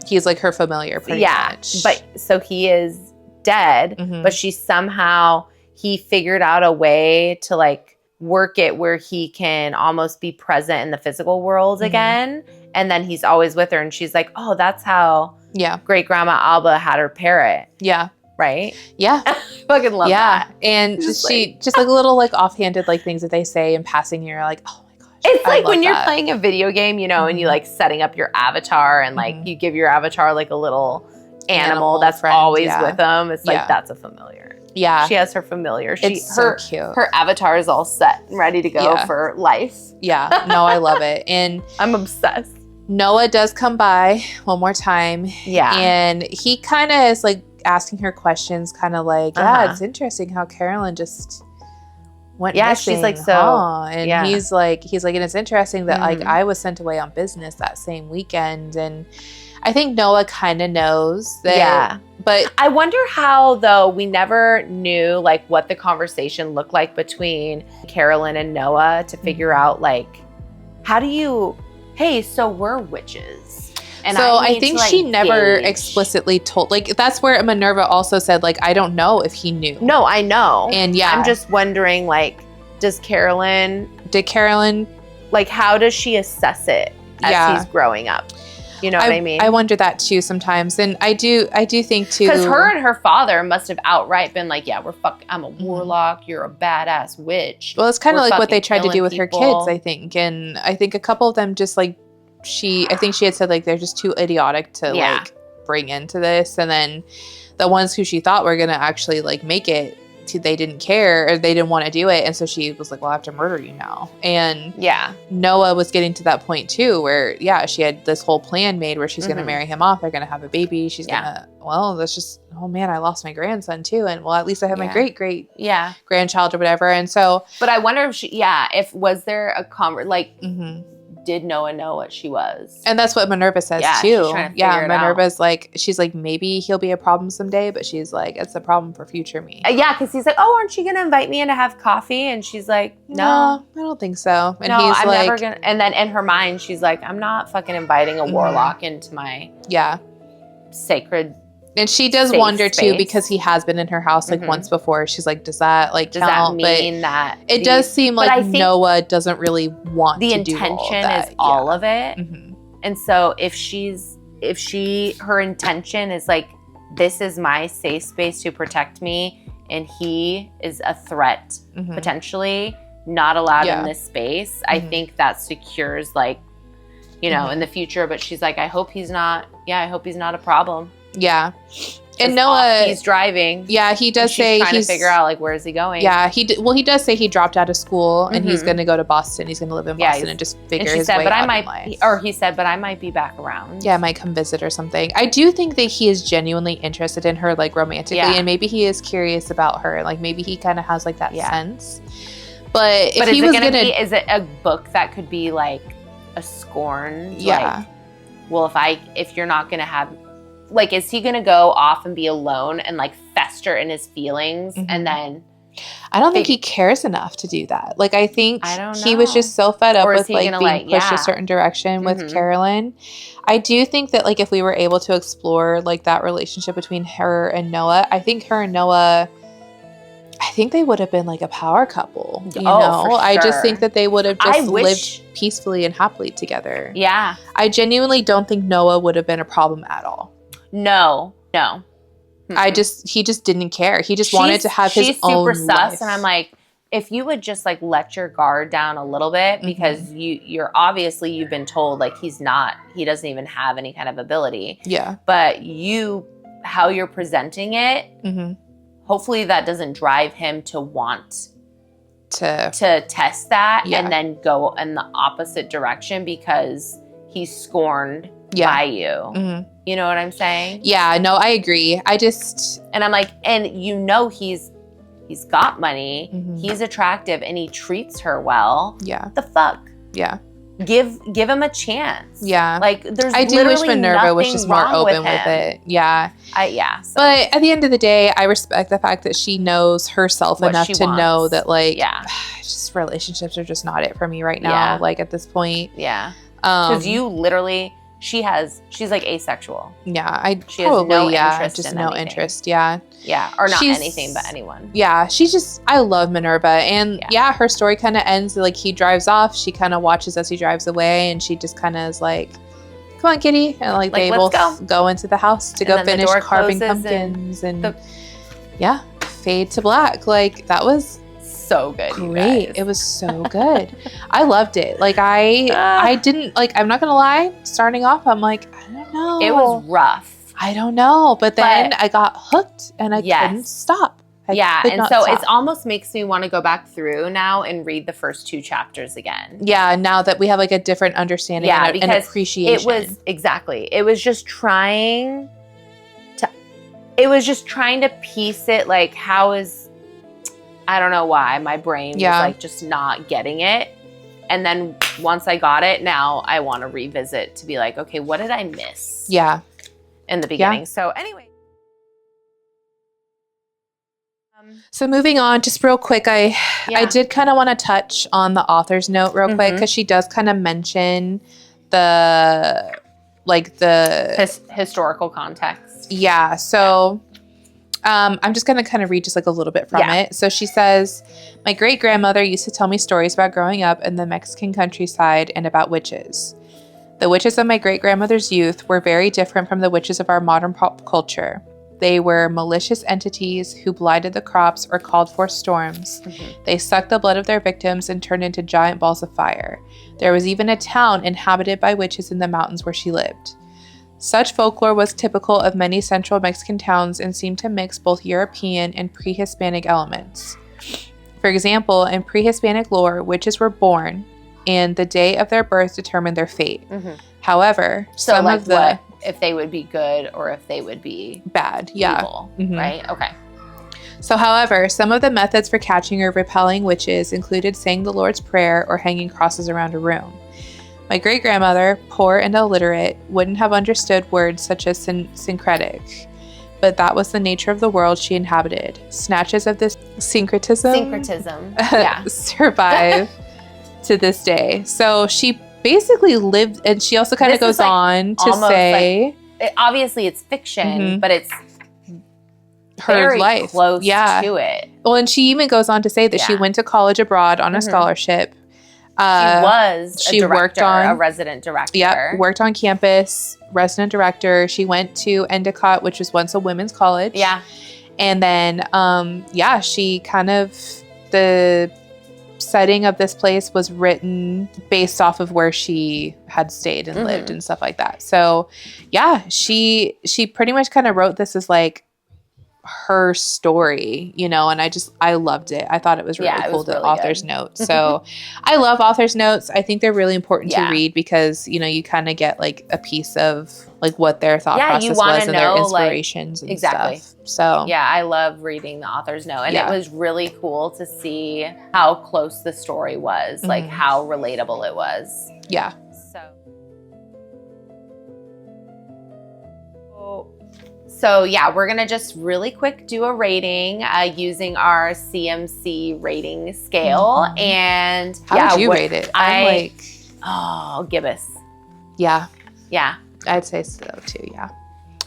he's like her familiar pretty much. But so he is dead, but he figured out a way to like work it where he can almost be present in the physical world again. And then he's always with her. And she's like, oh, that's how great grandma Alba had her parrot. Yeah. Right? Yeah. I fucking love that. And just like little like offhanded like things that they say in passing, you're like, oh my gosh. It's like when you're playing a video game, you know, and you like setting up your avatar and like you give your avatar like a little animal that's friend, always with them. It's like, that's a familiar. Yeah. She has her familiar. It's so cute. Her avatar is all set and ready to go for life. Yeah. No, I love it. And I'm obsessed. Noah does come by one more time. Yeah. And he kind of is like asking her questions, kind of like, it's interesting how Carolyn just went missing. She's like, so. And he's like, and it's interesting that like I was sent away on business that same weekend. And I think Noah kind of knows that. Yeah. But I wonder how, though, we never knew like what the conversation looked like between Carolyn and Noah to figure out like, how do you, hey, so we're witches. And so I think she never explicitly told, like, that's where Minerva also said, like, I don't know if he knew. No, I know. And I'm just wondering, like, did Carolyn, like, how does she assess it as he's growing up? You know what I mean? I wonder that too sometimes. And I do think too. Because her and her father must have outright been like, yeah, I'm a warlock. You're a badass witch. Well, it's kind of like what they tried to do with her kids, I think. And I think a couple of them just like, I think she had said like, they're just too idiotic to like bring into this. And then the ones who she thought were going to actually like make it, they didn't care or they didn't want to do it. And so she was like, well, I have to murder you now. And Noah was getting to that point too, where she had this whole plan made where she's going to marry him off. They're going to have a baby. She's going to, well, that's just, oh man, I lost my grandson too. And well, at least I have my great grandchild or whatever. And so, but I wonder if was there a did Noah know what she was? And that's what Minerva says too. Minerva's like, she's like, maybe he'll be a problem someday, but she's like, it's a problem for future me. Because he's like, oh, aren't you going to invite me in to have coffee? And she's like, no, I don't think so. And no, he's I'm like, never going to. And then in her mind, she's like, I'm not fucking inviting a warlock into my sacred. And she does wonder too, because he has been in her house like once before. She's like, does that like count? That mean that it does seem like Noah doesn't really want to do all of that. The intention is all of it. And so if her intention is like, this is my safe space to protect me, and he is a threat potentially not allowed in this space, I think that secures like, you know, in the future. But she's like, I hope he's not a problem. Yeah. And Noah, he's driving. Yeah, he does say trying to figure out like where is he going. Yeah, he does say he dropped out of school and he's going to go to Boston. He's going to live in Boston and just figure his way out in life. He said, but I might be back around. Yeah, I might come visit or something. I do think that he is genuinely interested in her, like romantically, and maybe he is curious about her. Like maybe he kind of has like that sense. But if he was is it a book that could be like a scorn? Yeah. Like, well, if you're not going to have. Like, is he going to go off and be alone and, like, fester in his feelings and then... I don't think he cares enough to do that. Like, I think he was just so fed up with, like, being pushed a certain direction with Carolyn. I do think that, like, if we were able to explore, like, that relationship between her and Noah, I think her and Noah... I think they would have been, like, a power couple, you know? For sure. I just think that they would have just lived peacefully and happily together. Yeah. I genuinely don't think Noah would have been a problem at all. No. Mm-mm. He just didn't care. He just wanted to have his own life. She's super sus, and I'm like, if you would just like let your guard down a little bit, because you're obviously you've been told like he doesn't even have any kind of ability. Yeah. But how you're presenting it, hopefully that doesn't drive him to want to test that and then go in the opposite direction because he's scorned by you. You know what I'm saying? Yeah, no, I agree. And I'm like, and you know he's got money, he's attractive, and he treats her well. Yeah. The fuck? Yeah. Give him a chance. Yeah. Like there's I do wish Minerva was just more open with it. Yeah. So. But at the end of the day, I respect the fact that she knows herself enough to know that like just relationships are just not it for me right now. Like at this point. Yeah. Because you literally she's like asexual. Yeah, she has no interest just in no anything. Interest. Yeah, or not anything but anyone. Yeah, I love Minerva, and her story kind of ends like he drives off. She kind of watches as he drives away, and she just kind of is like, "Come on, kitty," and like they both go into the house to go finish carving pumpkins, and fade to black. Like that was so good. Great. It was so good. I loved it. Like I didn't like, I'm not going to lie, starting off, I'm like, I don't know. It was rough. I don't know. But then I got hooked and I couldn't stop. And so it almost makes me want to go back through now and read the first 2 chapters again. Yeah. Now that we have like a different understanding and appreciation. It was just trying to piece it. Like I don't know why my brain was like just not getting it. And then once I got it, now I want to revisit to be like, okay, what did I miss? Yeah. In the beginning. Yeah. So anyway. So moving on, just real quick, I did kind of want to touch on the author's note real quick because she does kind of mention the historical context. Yeah. So I'm just going to kind of read just like a little bit from it. So she says, my great-grandmother used to tell me stories about growing up in the Mexican countryside and about witches. The witches of my great-grandmother's youth were very different from the witches of our modern pop culture. They were malicious entities who blighted the crops or called forth storms. They sucked the blood of their victims and turned into giant balls of fire. There was even a town inhabited by witches in the mountains where she lived. Such folklore was typical of many central Mexican towns and seemed to mix both European and pre-Hispanic elements. For example, in pre-Hispanic lore, witches were born, and the day of their birth determined their fate. However, if they would be good or if they would be bad, evil, right? Okay. So, however, some of the methods for catching or repelling witches included saying the Lord's Prayer or hanging crosses around a room. My great-grandmother, poor and illiterate, wouldn't have understood words such as syncretic, but that was the nature of the world she inhabited. Snatches of this syncretism survive to this day. So she basically lived, and she also kind of goes on to say... obviously it's fiction, but it's her very life. Close to it. Well, and she even goes on to say that she went to college abroad on a scholarship. She worked on a resident director. Yep, worked on campus, resident director. She went to Endicott, which was once a women's college. Yeah. And then, she kind of, setting of this place was written based off of where she had stayed and lived and stuff like that. So yeah, she pretty much kind of wrote this as like her story, you know, and I loved it. I thought it was really cool, the author's notes. So I love author's notes. I think they're really important to read because, you know, you kind of get like a piece of like what their thought process was and their inspirations and stuff. So yeah, I love reading the author's note. And it was really cool to see how close the story was, like how relatable it was. Yeah. So yeah, we're going to just really quick do a rating using our CMC rating scale. And how would you rate it? I'm like, gibbous. Yeah. Yeah. I'd say so too. Yeah.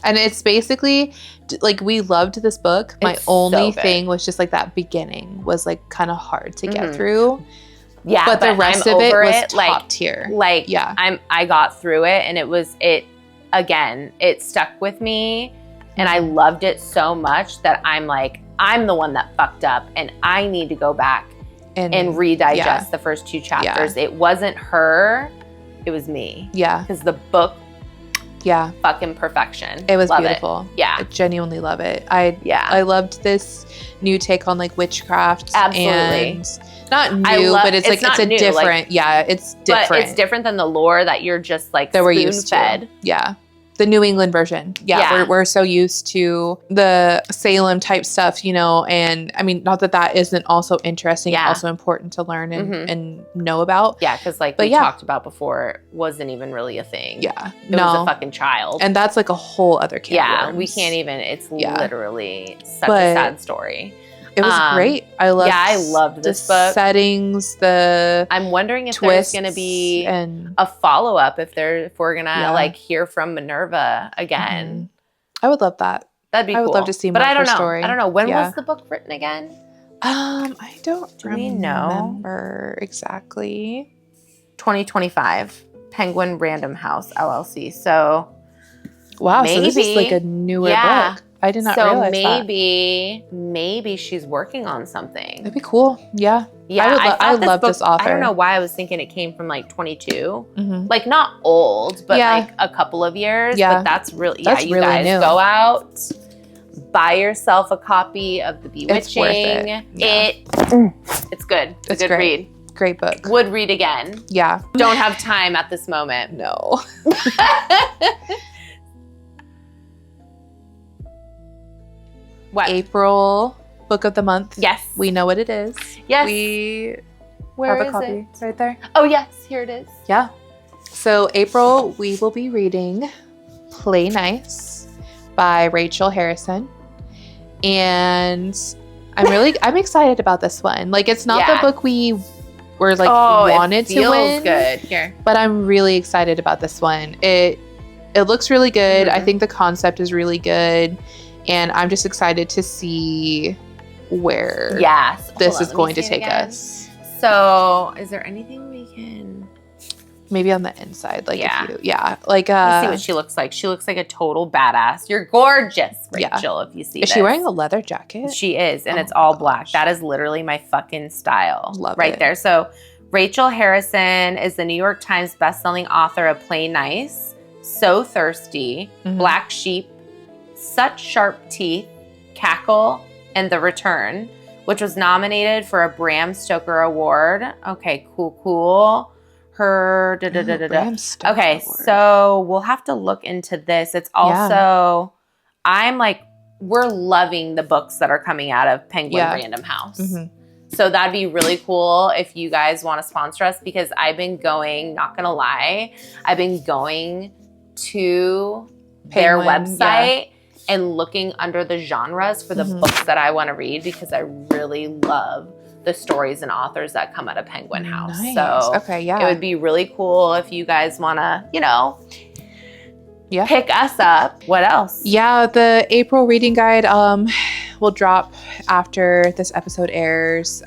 And it's basically like, we loved this book. My only thing was just like that beginning was like kind of hard to get through. Yeah. But the rest of it was top tier. Like, yeah. I got through it and it stuck with me. And I loved it so much that I'm like, I'm the one that fucked up and I need to go back and redigest the first 2 chapters. Yeah. It wasn't her, it was me. Yeah. Because the book, fucking perfection. It was beautiful. Yeah. I genuinely love it. I loved this new take on like witchcraft. Absolutely. And not new, but it's like, it's a new, different, it's different. But it's different than the lore that you're just like spoon-fed. Yeah. The New England version. Yeah. We're so used to the Salem type stuff, you know, and I mean, not that that isn't also interesting and also important to learn and know about. Yeah, because like we talked about before, it wasn't even really a thing. Yeah. It was a fucking child. And that's like a whole other can of worms. We can't even, it's literally such a sad story. It was great. I loved this book. Settings, I'm wondering if there's going to be a follow-up if we're going to like hear from Minerva again. I would love that. That'd be cool. I would love to see more of her story. I don't know. When was the book written again? I don't remember exactly. 2025. Penguin Random House, LLC. So wow, so this is like a newer book. I did not realize that. So maybe she's working on something. That'd be cool. Yeah. Yeah. I love this author. I don't know why I was thinking it came from like 22. Like not old, but like a couple of years. Yeah. But that's really, you really guys new. Go out, buy yourself a copy of The Bewitching. It's worth it. It's good. It's a good read. Great book. Would read again. Yeah. Don't have time at this moment. No. What? April book of the month. Yes. We know what it is. Yes. Where have a copy right there. Oh, yes. Here it is. Yeah. So April, we will be reading Play Nice by Rachel Harrison. And I'm excited about this one. Like, it's not the book we were like wanted to win. Good. Here. But I'm really excited about this one. It looks really good. I think the concept is really good. And I'm just excited to see where this is going to take us. So, is there anything we can... Maybe on the inside. Like, like, let's see what she looks like. She looks like a total badass. You're gorgeous, Rachel, if you see this. Is she wearing a leather jacket? She is, and it's all black. That is literally my fucking style. Love right it. There. So, Rachel Harrison is the New York Times bestselling author of Play Nice, So Thirsty, Black Sheep, Such Sharp Teeth, Cackle, and The Return, which was nominated for a Bram Stoker Award. Okay, cool. Bram Stoker Okay, Award. So we'll have to look into this. It's also, we're loving the books that are coming out of Penguin Random House. So that'd be really cool if you guys want to sponsor us, because I've been going, not gonna lie, I've been going to their website and looking under the genres for the books that I want to read, because I really love the stories and authors that come out of Penguin House. Nice. So it would be really cool if you guys want to, pick us up. What else? Yeah, the April reading guide will drop after this episode airs,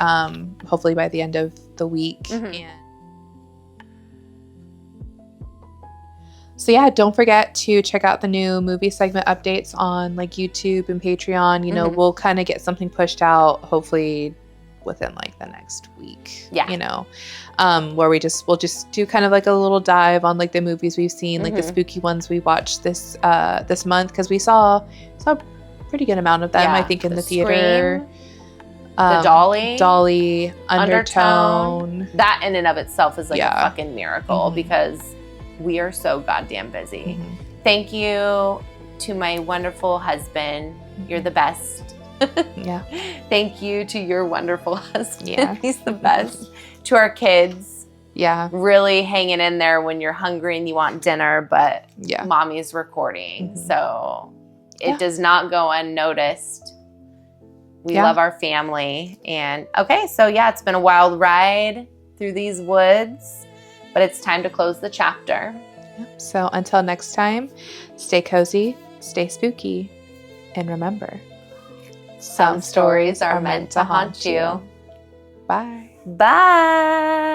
hopefully by the end of the week. So yeah, don't forget to check out the new movie segment updates on like YouTube and Patreon. We'll kind of get something pushed out hopefully within like the next week. Yeah. You know, where we'll just do kind of like a little dive on like the movies we've seen, like the spooky ones we watched this month, because we saw a pretty good amount of them, I think, in the theater. Scream, the Dolly, Undertone. That in and of itself is like a fucking miracle because we are so goddamn busy. Thank you to my wonderful husband. You're the best. Yeah. Thank you to your wonderful husband. Yeah. He's the best. To our kids. Yeah. Really hanging in there when you're hungry and you want dinner, but mommy's recording. So it does not go unnoticed. We love our family. And okay, so it's been a wild ride through these woods, but it's time to close the chapter. Yep. So until next time, stay cozy, stay spooky, and remember, some stories are meant to haunt you. Bye. Bye.